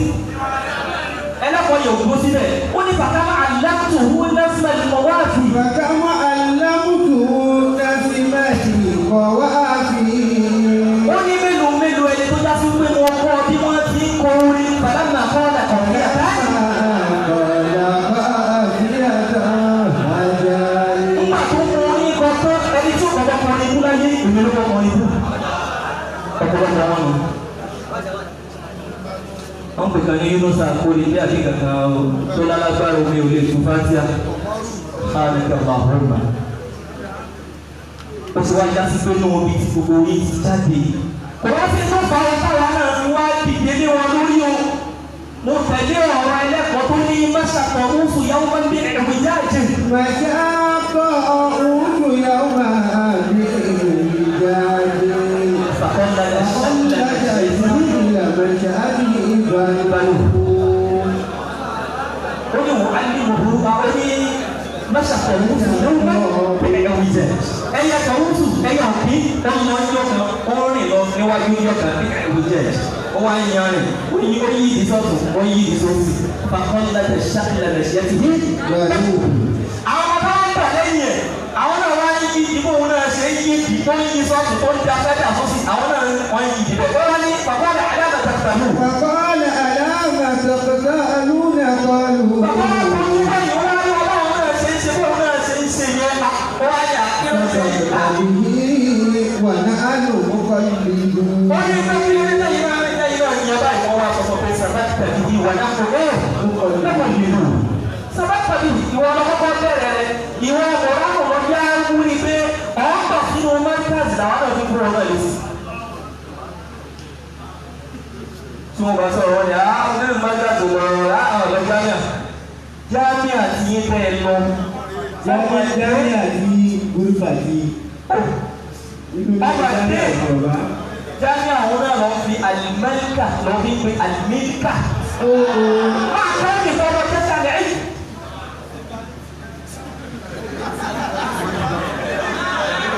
Ẹlẹ́kọ̀ọ́ yẹ̀ òkú síbẹ̀. Ó ní bàtà máa láàtò owó lẹ́sìmẹ̀ ìmọ̀wáàfì. Bàtà máa láàtò lẹ́sìmẹ̀ ìmọ̀wáàfì. Ó ní mélòó ẹni tó já sí pé wọ́n kọ́ bí wọ́n ti ń kọ orin bàtà náà kọ́ ọ̀dà kọ̀ọ̀kẹ́ àtà. Nígbà tó mú orin kan tán ẹni tí ó kọ̀ọ̀kọ́ kọrin ikú láyé ìwé ló kọ́ kọrin ikú. Ọ̀pọ̀lọpọ̀ wọn nù. Wọ́n pè kan ní Yunusa kórè bí àti kankan tó lálágbára omi ò lè tún fátíà. Káàdì kẹfà ọ̀húnmá. Ó ti wá já sí pé ní omi tí gbogbo orí ti jáde. Kò wá sí tó fa ọ̀tá wa náà fi wá dìde lé wọn lórí o. Mo tẹ̀lé ọ̀rọ̀ ẹlẹ́kọ̀ọ́ tó ní mẹ́sàkọ̀ òfò yàwó máa ń bí ẹ̀wù jáde. Mẹ́sàkọ̀ òfò yàwó máa ń bí ẹ̀wù jáde. Fàkọ́ńdà Masa kọ̀wúsù ló ń bá ẹ̀yà wíjẹ̀. Ẹ̀yà kọ̀wúsù ẹ̀yà òkè ọ̀nà ọjọ́ kan ọ̀rìn lọ níwájú ọjọ́ kan ní ẹ̀yà wíjẹ̀. Ó wá ń yan rìn, ó yí ìdísọ́tù, ó yí ìdísọ́tù. Fàkọ́n láti ṣàkìlẹ̀ ṣẹ́ ti dé. Àwọn ọmọ bá ń bà lẹ́yìn ẹ̀, àwọn náà wá ń yí ìbò òun náà ṣe ń yí ìdí tó ń yí sọ́tù tó ń da fẹ́dà sọ́sì. Àwọn náà wọ́n yí ìdí bẹ́ẹ̀. Wọ́n wá ní fàkọ́n àdáàbà tàkìtàlù. فقال ألا تقتالون قالوا ونحن مقلدون tí wọ́n bá sọ̀rọ̀ wọ́n ni àwọn ọ̀gbẹ́rún máa gbàgbọ́ lọ́rọ̀ àwọn ọ̀lọ́ jámíà jámíà ti yé tẹ́ ẹ lọ. jámíà ti gúrúfà ti ọba dé jámíà àwọn náà lọ fi alimẹ́ríkà lọ fi pe alimẹ́ríkà. máa kọ́ ọ́ nìkan lọ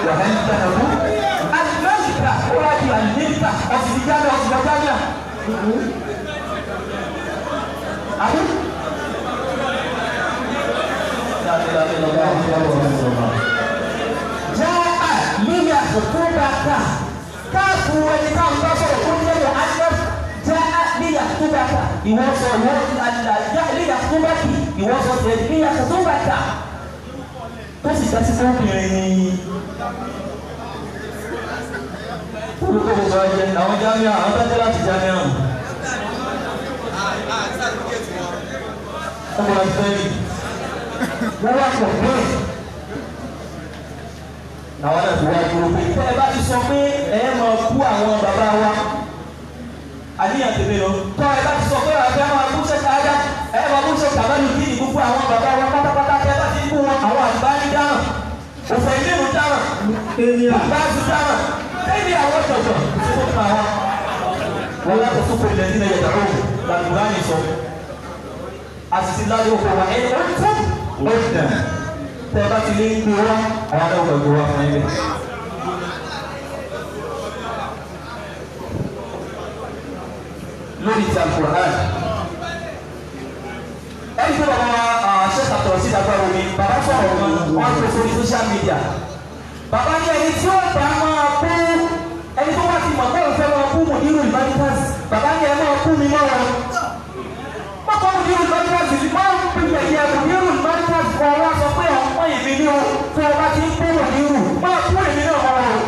وهل ذهبوا الملكة ولكن الملكة أصل جامعة أصل جامعة أبو لا إله إلا الله محمد رسول الله جاء ليخطبك كافو ولكم بصر كل يعلم جاء ليخطبك يوصل جاء ليخطبك يوصل ليخطبك tó sì dá sí fóbìnrin ni orúkọ gbogbo ọjẹ àwọn jámíà àwọn tẹ́tẹ́ láti jámíà ọmọ ìfẹ́lì wọ́n wá pọ̀ pé làwọn náà fi wá dúró pé tẹ́ ẹ bá ti sọ pé ẹ máa kú àwọn bàbá wa àníyàn tèmi lọ tọ́ ẹ bá ti sọ pé àfẹ́ máa kú sẹ́ka ajá ẹ máa kú sẹ́ka abẹ́lú kí ni gbogbo àwọn bàbá wa pátápátá tẹ́ ẹ bá ti kú wọn àwọn àgbá ní dáhùn òfò ilé ìlú dáhùn bàbá ti dáhùn ẹni àwọn tọ̀tọ̀ tó fún àwọn wọn láti tó kó ilẹ̀ nílẹ̀ yẹ̀dá òun làdùnrà ní sọ àṣìṣe láti òkò wà ẹni ó tún ó dà tẹ́ ẹ bá ti lé ń gbé wá àwọn náà wọ̀ gbé wá fún ẹgbẹ́. lórí ti Al-Qur'an ẹni tó bàbá ṣe ṣàtọ̀ sí ìdàgbà omi bàbá sọ̀rọ̀ wọn tó sórí social media bàbá ní ẹni tí ó bá máa kú ẹni tó bá ti mọ̀ pé òun fẹ́ máa kú Mudiru Al-Barikas bàbá ní ẹ máa kú mi mọ́ wọn mọ́kọ́ Mudiru Al-Barikas yìí máa ń pè é Mudiru Al-Barikas kọ́ wá sọ pé ọ̀pọ̀ ìbí ni o tó o bá ti ń kú Mudiru máa kú èmi náà mọ́ wọn.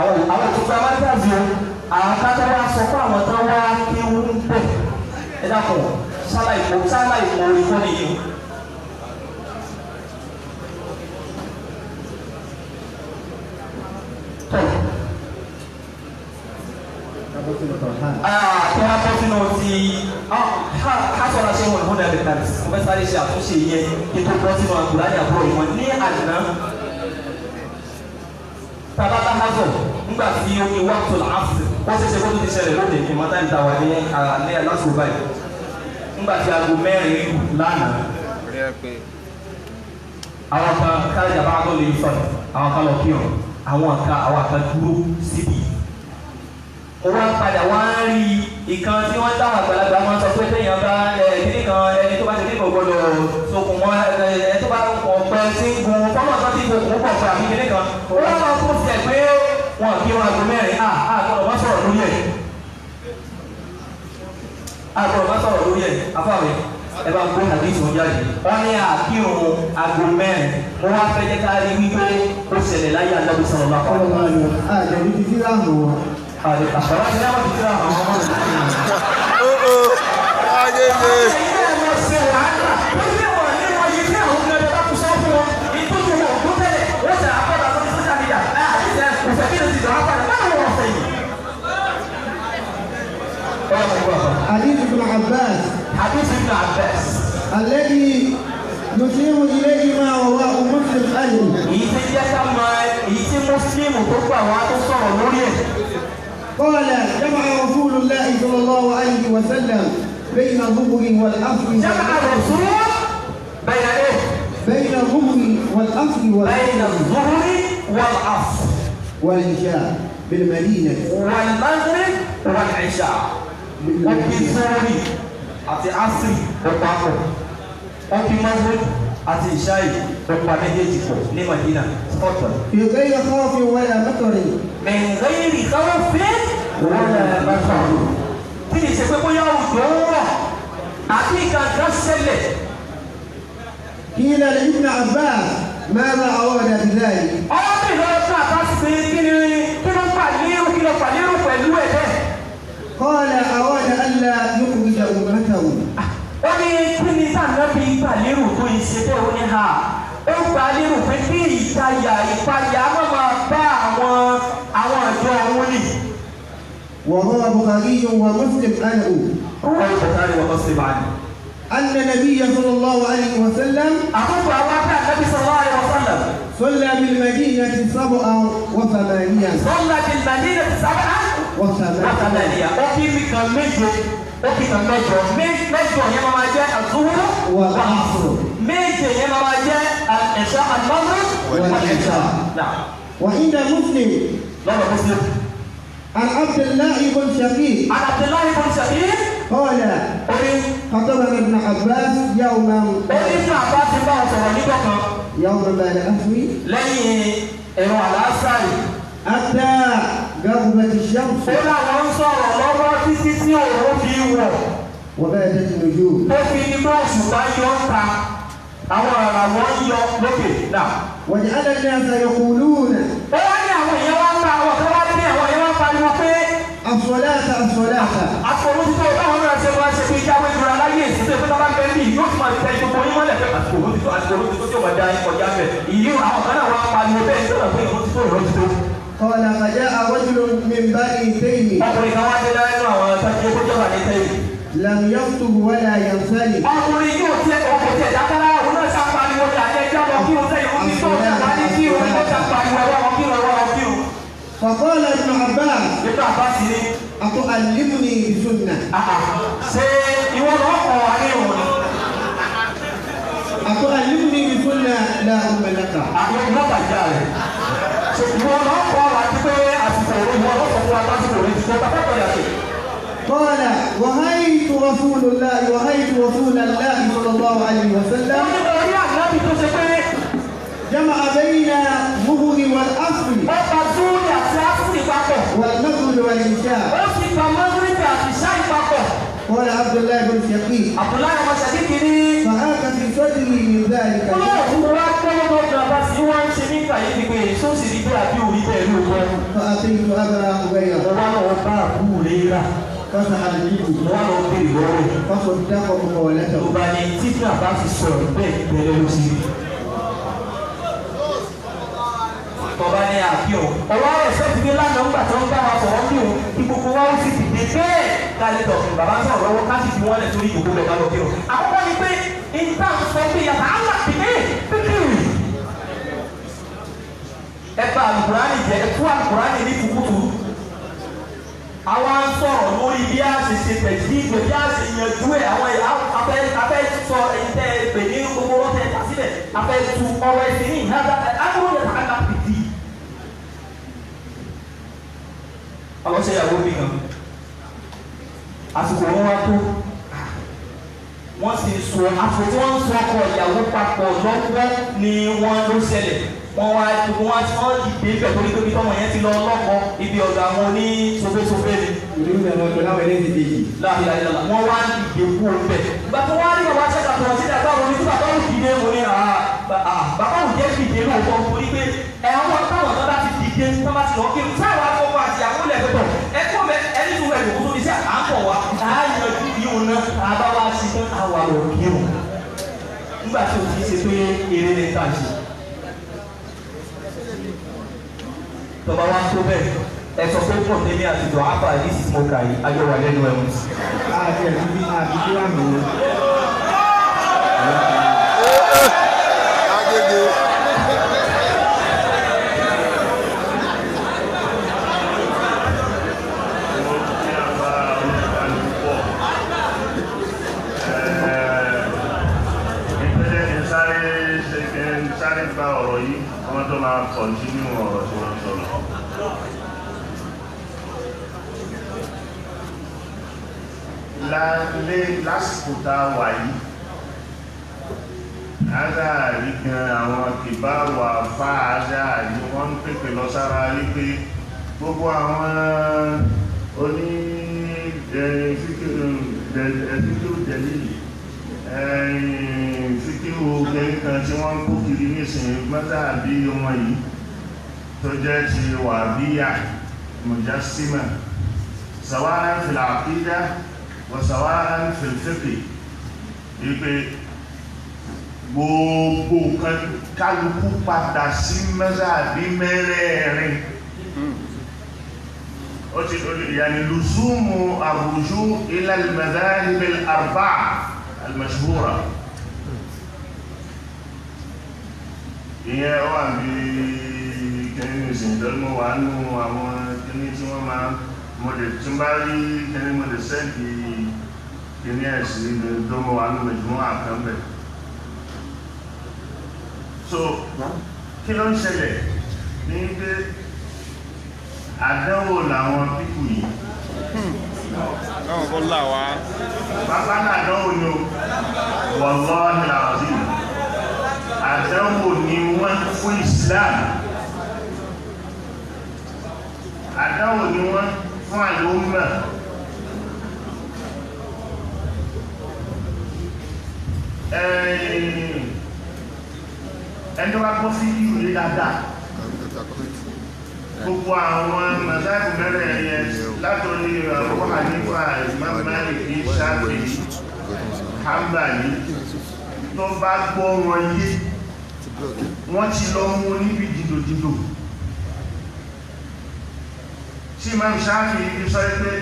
àwọn òkúta Barikas yìí àwọn kájọ wa sọ fún àwọn tó wá kí wọ́n ń bẹ̀ ẹ dákọ̀ sálà ìpò orí fún nìyí. kí wọ́n bọ́ sínú ti kásọ̀rọ̀ ṣe wọ̀n fún ẹ̀rẹ̀ mo fẹ́ sáré ṣe àtúnṣe yẹn kí tó bọ́ sínú àgùrá ní àbúrò ìwọ̀n ní àdìná tabata hazọ nígbà tí ó ní wàtò láàfù wọ́n ṣe ṣe kó tó ti ṣẹlẹ̀ lóde ní mọ́tà ìta wà ní alẹ́ lásìkò báyìí nígbà tí aago mẹ́rin lánàá àwọn kan káyọ̀ ìjàmbá tó lè sọ̀rọ̀ àwọn kan lọ kírun àwọn kan dúró síbi wọ́n padà wá ń rí ìkan tí wọ́n dáhùn àgbàlagbà wọn sọ pé téèyàn bá kíní kan ẹni tó bá ti kíkọ̀ gbọdọ̀ sokùn mọ́ ẹni tó bá ọ̀pẹ tí ń gun fọ́nà tó ti fokùn pọ̀ pé àbí kíní kan wọ́n máa kó tiẹ̀ pé wọn kí wọn aago mẹ́rin àgbọ̀dọ̀ má sọ̀rọ̀ lórí ẹ̀ àgbọ̀dọ̀ má sọ̀rọ̀ lórí ẹ̀ afáwẹ̀ ẹ bá gbé àdéhùn tó ń jáde wọ́n ní àkírun aago mẹ́rin wọ́n wá fẹ́ jẹ́ ká rí wípé ó ṣẹlẹ̀ láyé àjọbí sọ̀rọ̀ bá kọ́ حديث ابن عباس الذي يشير إليه ما رواه مسلم قال جمع رسول الله صلى الله عليه وسلم بين الظهر والعصر جمع الرسول بين ايه؟ بين الظهر والعصر بين الظهر والعصر والعشاء بالمدينة والمغرب والعشاء وفي الظهر àti asri ọ̀pọ̀ ọ̀pọ̀ maghrib àti ìṣáì ọ̀pọ̀ méjèèjì pọ̀ ní Madina ọ̀tọ̀. في غير خوف ولا مطر. من غير خوف ولا مطر. tí ní ṣe pé bóyá òjò ń rọ̀ àti ìkàkà ṣẹlẹ̀. قيل لابن عباس ماذا أراد بذلك؟ ọ̀rọ̀ mi lọ sí àbáṣe kí ló pàlérò pẹ̀lú ẹ̀ bẹ́ẹ̀. قال أراد ألا يخرج أمته. ó ní kí ni sànàbí gbàlérò tó ń ṣe bẹ́ẹ̀ ó ní ha ó gbàlérò pé kí ìpayà máa bá àwọn àjọ òun ni. وروى البخاري ومسلم عنه. روى البخاري ومسلم عنه. أن النبي صلى الله عليه وسلم أخذ أواقع النبي صلى الله عليه وسلم صلى بالمدينة 87. صلى بالمدينة 87 وفي كان ميجو ميجو يا ماما جاء الظهر والعصر ميجو يا ماما جاء العشاء المغرب والعشاء. نعم. وعند مسلم لا مسلم عن عبد الله بن شقيق عن عبد الله بن شقيق قال خطبنا ابن عباس يوما ابن عباس يوما بعد أسوي ẹ̀rọ àlàáfíà حتى غربت الشمس ó láwọn ń sọ̀rọ̀ lọ́wọ́ títí tí òun fi wọ̀ وباتت النجوم ó fi ní bá òṣùpá yọ ń ta àwọn àràwọ̀ yọ lókè náà. وجعل الناس يقولون ó wá ní àwọn èèyàn wá ń ta àwọn kan wá ní àwọn èèyàn wá ń pariwo pé الصلاة الصلاة àtòlótìtò báwọn náà ṣe máa ṣe pé jáwé ìdúrà láyé ìsìnkú tó bá bẹ́ẹ̀ ní yóò tún máa tẹ ìgbòho yín mọ́lẹ̀ pé àtòlótìtò tí ó máa da ìkọjá bẹ̀ ìyí àwọn kan náà wá pariwo bẹ́ẹ̀ tó náà pé ìrọ́tìtò. قال فجاء رجل من بني تيم ọkùnrin kan wá dé láyé àwọn tàbí ó jọba ní tẹ́yìn. لم يخطب ولا ينصرف ọkùnrin yóò tiẹ̀ ọkọ̀ tiẹ̀ dákàrá òun náà ṣàpariwo ní àjẹ́ ìjọba kí o sẹ́yìn fún mi tó wá ní kí o ní kó ṣàpariwo ẹwà kí o wá kí o. فقال ابن عباس ابن عباس ni أتعلمني بسنة ṣe ìwọ lọ kọ wa ní òun ni. أتعلمني بسنة لا أم لك àwọn ìwọ bàjẹ́ rẹ̀ ṣe ìwọ lọ kọ wa ti pé àsìkò òun ìwọ lọ kọ fún wa lásìkò òun ti tó bá fẹ́ kọjá sí. قال وهيت رسول الله صلى الله عليه وسلم wọ́n ní orí àgbàbí tó ṣe pé جمع بين الظهر والعصر ọba zúúrì àti áfírí papọ̀ والمغرب والعشاء ó sì pa mọ́gírìbì àti ṣáì papọ̀. قال عبد الله بن شقيق Abdullahi ọmọ ṣàdíkì ní. فهاك في صدري من ذلك olóòtú wa gbọ́dọ̀ lọ́dọ̀ bá sí wọ́n ń ṣe ní kàyéfì pé èso sì rí bí àbí òrí bẹ́ẹ̀ ló wọ́n. فأتيت أبا هريرة wọ́n lọ bá àbúrò rẹ̀ rà فسألته wọ́n lọ bèrè lọ́wọ́ rẹ̀. فصدق قولته tó bá ní tí bí àbá ti sọ̀rọ̀ bẹ́ẹ̀ bẹ́ẹ̀ ló sì rí. tọ́ba ní àbíọ̀ ọwọ́ ẹ̀sẹ̀ ti dé lánàá ńgbà tó ń bá wa sọ̀rọ̀ bí òun kí gbogbo wa ó sì dìde bẹ́ẹ̀ káàlẹ́ tọ̀ bàbá sọ̀rọ̀ lọ́wọ́ ká sì fi wọ́n lẹ̀ torí ìyókù rẹ̀ ká lọ bí òun. àkọ́kọ́ ni pé ìta sọ pé yàtọ̀ àlà pìpé pípìrì. ẹ bá alukurani jẹ ẹ fún alukurani ní kùkùtù. àwa ń sọ̀rọ̀ lórí bí a ṣe ṣe tẹ̀sí ìgbè bí a ṣe yanjú ẹ̀ àwọn afẹ́ sọ ẹ̀yin tẹ́ ẹ pè ní gbogbo ọ̀tẹ̀ ìdásílẹ̀ afẹ́ tu ọ̀rọ̀ ẹ̀sìn ní ìhádà àwọn ṣe ìyàwó bí kan àsìkò wọn wá tó wọ́n sì sọ àsìkò tí wọ́n ń sọ ọkọ ìyàwó papọ̀ lọ́wọ́ ni wọ́n ló ṣẹlẹ̀ wọ́n wá gbogbo wọn tí wọ́n dìde bẹ̀ torí tóbi tọ́mọ yẹn ti lọ lọ́kọ ibi ọ̀gá wọn ní sofésofe ni. ìlú ìlànà ọ̀dọ́ láwọn ẹlẹ́sì dèjì. láàbìlà ìlànà wọ́n wá dìde kú o bẹ̀. ìgbà tó wá rí bàbá ṣẹ́ka tó wọ́n sí dàgbà wọn ní tí bàbá òun dìde mo ní bàbá òun jẹ́ dìde lóòótọ́ torí pé àwọn táwọn tó bá ti dìde tó bá ti lọ kí sáwọn akọ́kọ́ àti àwọn ilẹ̀ pẹ̀tọ̀ ẹ̀kọ́ mẹ ẹni tó wẹ̀ lòkútó ní sí à ń bọ̀ wá àáyọ yíò ná àbá wá sí fún àwa lọ kí o nígbà tí o ti ṣe pé eré ní ká ṣe. tọba wa tó bẹ́ẹ̀ ẹ sọ pé pọ̀ tẹ́lẹ̀ àti dùn ábà yìí sì mọ̀ ká yìí ayọ̀ wà lẹ́nu ẹ̀ mú. àti ẹ̀dúbí àbíjú àmì wọn. sáré gba ọ̀rọ̀ yìí wọ́n tó máa kọ̀ntínú ọ̀rọ̀ tí wọ́n sọ̀rọ̀. lásìkò tá a wà yìí azáàrí gan àwọn kìbáàrù àfá azáàrí wọ́n ń pèpè lọ sára wípé gbogbo àwọn oní fíkìrù dẹ̀lìlì fíkìrù kẹ́kàn tí wọ́n ń kó kiri nísìnyí mọ́tàbí wọn yìí tó jẹ́ ti wàbíyà mujassima sawa'an fil aqida wa sawa'an fil fiqh wípé gbogbo nǹkan kálukú padà sí mọ́tàbí mẹ́rẹ̀ẹ̀rin يعني لزوم الرجوع إلى المذاهب الأربعة المشهورة ìyẹn wà bí kẹ́ni nìsín ìdọ́gbọ́n wà nù àwọn kẹ́ni tí wọ́n máa mọ̀dẹ̀ tí ń bá rí kẹ́ni mọ̀dẹ̀ sẹ́ẹ̀dì kẹ́ni ẹ̀sìn ìdọ́gbọ́n wà nù mẹ̀jùmọ́ àkànbẹ̀ so kí ló ń ṣẹlẹ̀ ní pé àdánwò làwọn pípù yìí náà kó là wá. bàbá náà àdánwò ni o wallahi alazim àdánwò ni wọ́n fún Islam àdánwò ni wọ́n fún àlùmọ̀ ẹni wá gbọ́ sí ìlú rí dáadáa gbogbo àwọn mọ̀sáàbù mẹ́rẹ̀ ẹ̀yẹ látọ̀rí Abu Hanifa, Imam Maliki, Shafi'i, Hanbali tó bá gbọ́ wọn yé wọ́n ti lọ mú níbi dìdòdìdò tí Imam Shafi'i ti sọ pé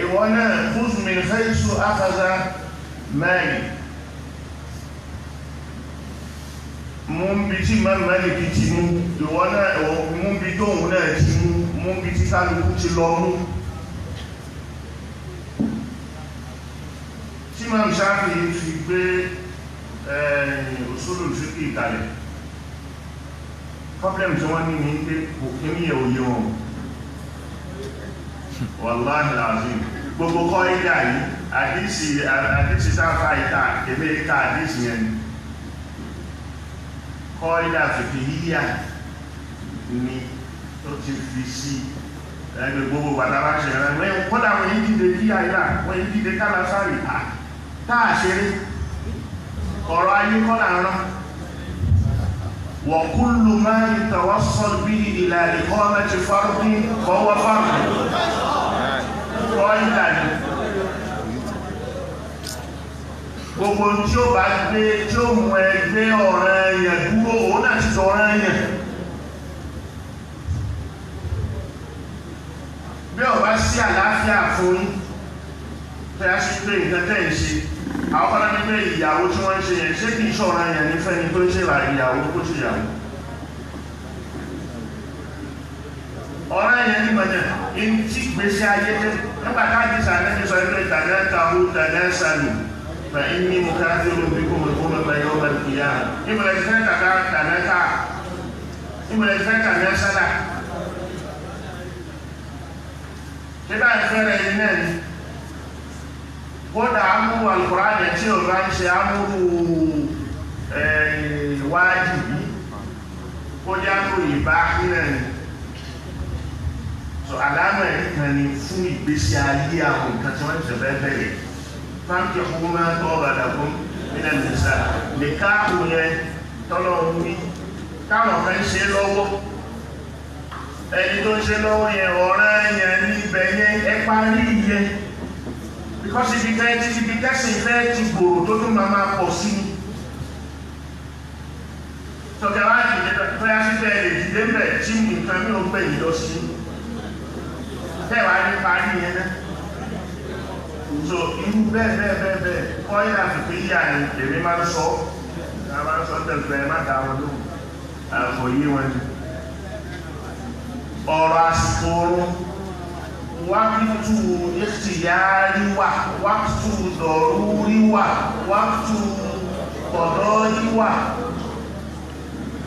ìwọ náà khudh min haythu akhadha Malik mú bí tí Imam Maliki ti mú ìwọ náà mú bí tóhun náà ti mú bí tí kálukú ti lọ mú tí Imam Shafi'i fi gbé usulul fiqh ìkàlẹ̀ problem tí wọ́n ní ní pé kò kí ní òye wọn wallahi alazim gbogbo kọ́ ilé àyí àdísì sáfà ìta èlé ìta àdísì yẹn kọ́ ilé àfìfìhíyà ni tó ti fi sí ẹgbẹ̀ gbogbo pàtàkì ṣe rẹ̀ wọ́n kọ́dà wọ́n yí dìde kí àìlà wọ́n yí dìde kálásárì táà ṣeré ọ̀rọ̀ ayé kọ́dà rán wa kullu ma yatawassal bihi ila iqamati fardin fa huwa fard kọ́ ilé àyí gbogbo tí ó bá gbé tí ó mú ẹgbẹ́ ọ̀rẹ́ ẹ̀yẹ̀ dúró òun náà ti sọ̀rọ̀ ẹ̀yẹ̀ bí ó bá sí àlàáfíà fún tẹ́ a ṣe pé nǹkan tẹ́ ń ṣe àwọn kan ní pé ìyàwó tí wọ́n ń ṣe yẹn ṣé kì í sọ̀rọ̀ ẹ̀yẹ̀ nífẹ́ ni tó ń ṣe ìyàwó kó ṣe ìyàwó ọ̀rẹ́ ẹ̀yẹ̀ ní mọ̀jẹ̀ in tí gbèsè ayé jẹ́ nígbà káàdì sàlẹ̀ sọ ẹgbẹ́ tàbí فإني مكافر بكم الأمم يوم القيامة إما لجفاك كنكا إما لجفاك نسلا كده يفعل إنن kódà amúrú Al-Qur'an tí ó bá ń ṣe amúrú wájìbí kó jẹ́ amúrú ìbá nílẹ̀ ni so alámọ̀ ẹ̀kan ni fún ìgbésí ayé àwọn nǹkan tí wọ́n ń ṣẹ̀fẹ́ bẹ̀rẹ̀ فانكحوا ما طاب لكم من النساء nìkáàbù yẹn tọ́lọ́run wí táwọn kan ṣe lọ́wọ́ ẹni tó ń ṣe lọ́wọ́ yẹn ọ̀rẹ́ yẹn níbẹ̀ yẹn ẹ parí yẹn because ibi tẹ́sìn fẹ́ ti gbòòrò tó tún máa pọ̀ sí ni tọ́kẹ́ wá dìde fẹ́ síbẹ̀ lè dìde bẹ̀ tí nǹkan mi ò gbẹ̀yìn lọ sí tẹ́wàá ní parí yẹn náà so irú bẹ́ẹ̀ kọ́ ìlà fìfì yíya ni èmi máa ń sọ tẹ̀lẹ̀ má dá wọn lóhùn àfòyí wọn ni ọ̀rọ̀ àsìkò oorun wákìtù ìtìyárí wà wákìtù dọ̀rúrí wà wákìtù kọ̀dọ̀rí wà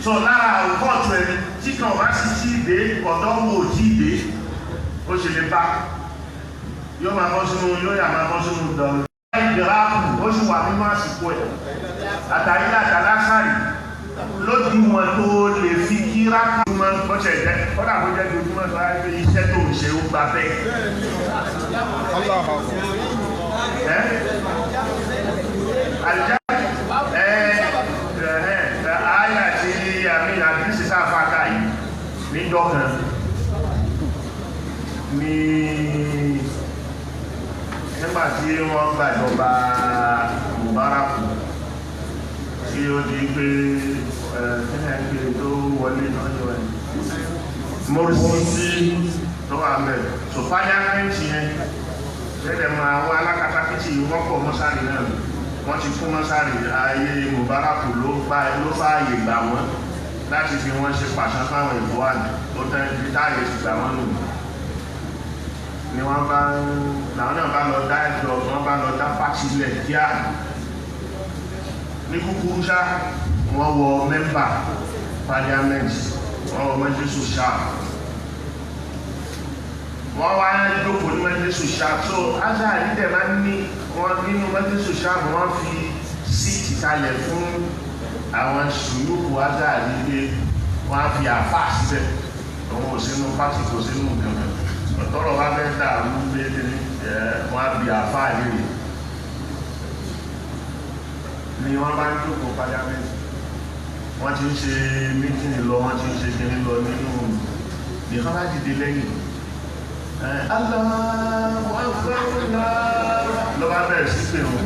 so lára àwòkọ́ọ̀tù ẹni tí kan bá sì tí ìdé kọ̀dọ̀wò tí ìdé ó ṣe lè bá yóò máa bọ́ sínú yóò yà máa bọ́ sínú dọ̀rọ̀ ìdìráàpù ó sì wà nínú àsìkò ẹ̀ àtàrí àtàlásàrì lójú wọn tó lè fi kí rákà tó máa ń bọ́sẹ̀ jẹ́ kọ́dà bó jẹ́ ojúmọ́ tó wáyé pé iṣẹ́ tó ń ṣe ó gba bẹ́ẹ̀. àlùjá àyà tí àmì àdínsì sáfàkà yìí níjọ́ kan ní nígbà tí wọ́n gbàjọba Mubaraku tí ó di pé kíni tó wọlé náà yọ ẹ̀ Morsi tó wà mẹ́ so pàjáwìrì yẹn gẹ́gẹ́ mọ àwọn alákatakítì wọ́n pọ̀ mọ́sárì náà wọ́n ti fún mọ́sárì ayé Mubaraku ló fààyè gbà wọ́n láti fi wọ́n ṣe pàṣẹ fáwọn ìbúwàní tó tẹ́ ibi táyé ti gbà wọ́n nù ni wọ́n bá làwọn náà bá lọ dá ẹjọ́ wọ́n bá lọ dá pàṣílẹ̀ kíá ní kúkúrú ṣá wọ́n wọ mẹ́mbà parliament wọ́n wọ mẹ́jẹ̀sù ṣá wọ́n wá jókòó ní mẹ́jẹ̀sù ṣá tó Azhari dẹ̀ máa ń ní wọ́n nínú mẹ́jẹ̀sù ṣá wọ́n fi síìtì kalẹ̀ fún àwọn ṣùgbọ́n Azhari pé wọ́n á fi àfáà síbẹ̀ òun ò sínú pátì kò sínú nǹkan ọ̀tọ́rọ̀ bá fẹ́ dàrú pé wọ́n á fi àfáà léèrè ni wọ́n bá ń jókòó parliament wọ́n ti ń ṣe mítìnì lọ wọ́n ti ń ṣe kíní lọ nínú nìkan bá dìde lẹ́yìn Allahu Akbar lọ́ba bẹ̀rẹ̀ sí pé wọn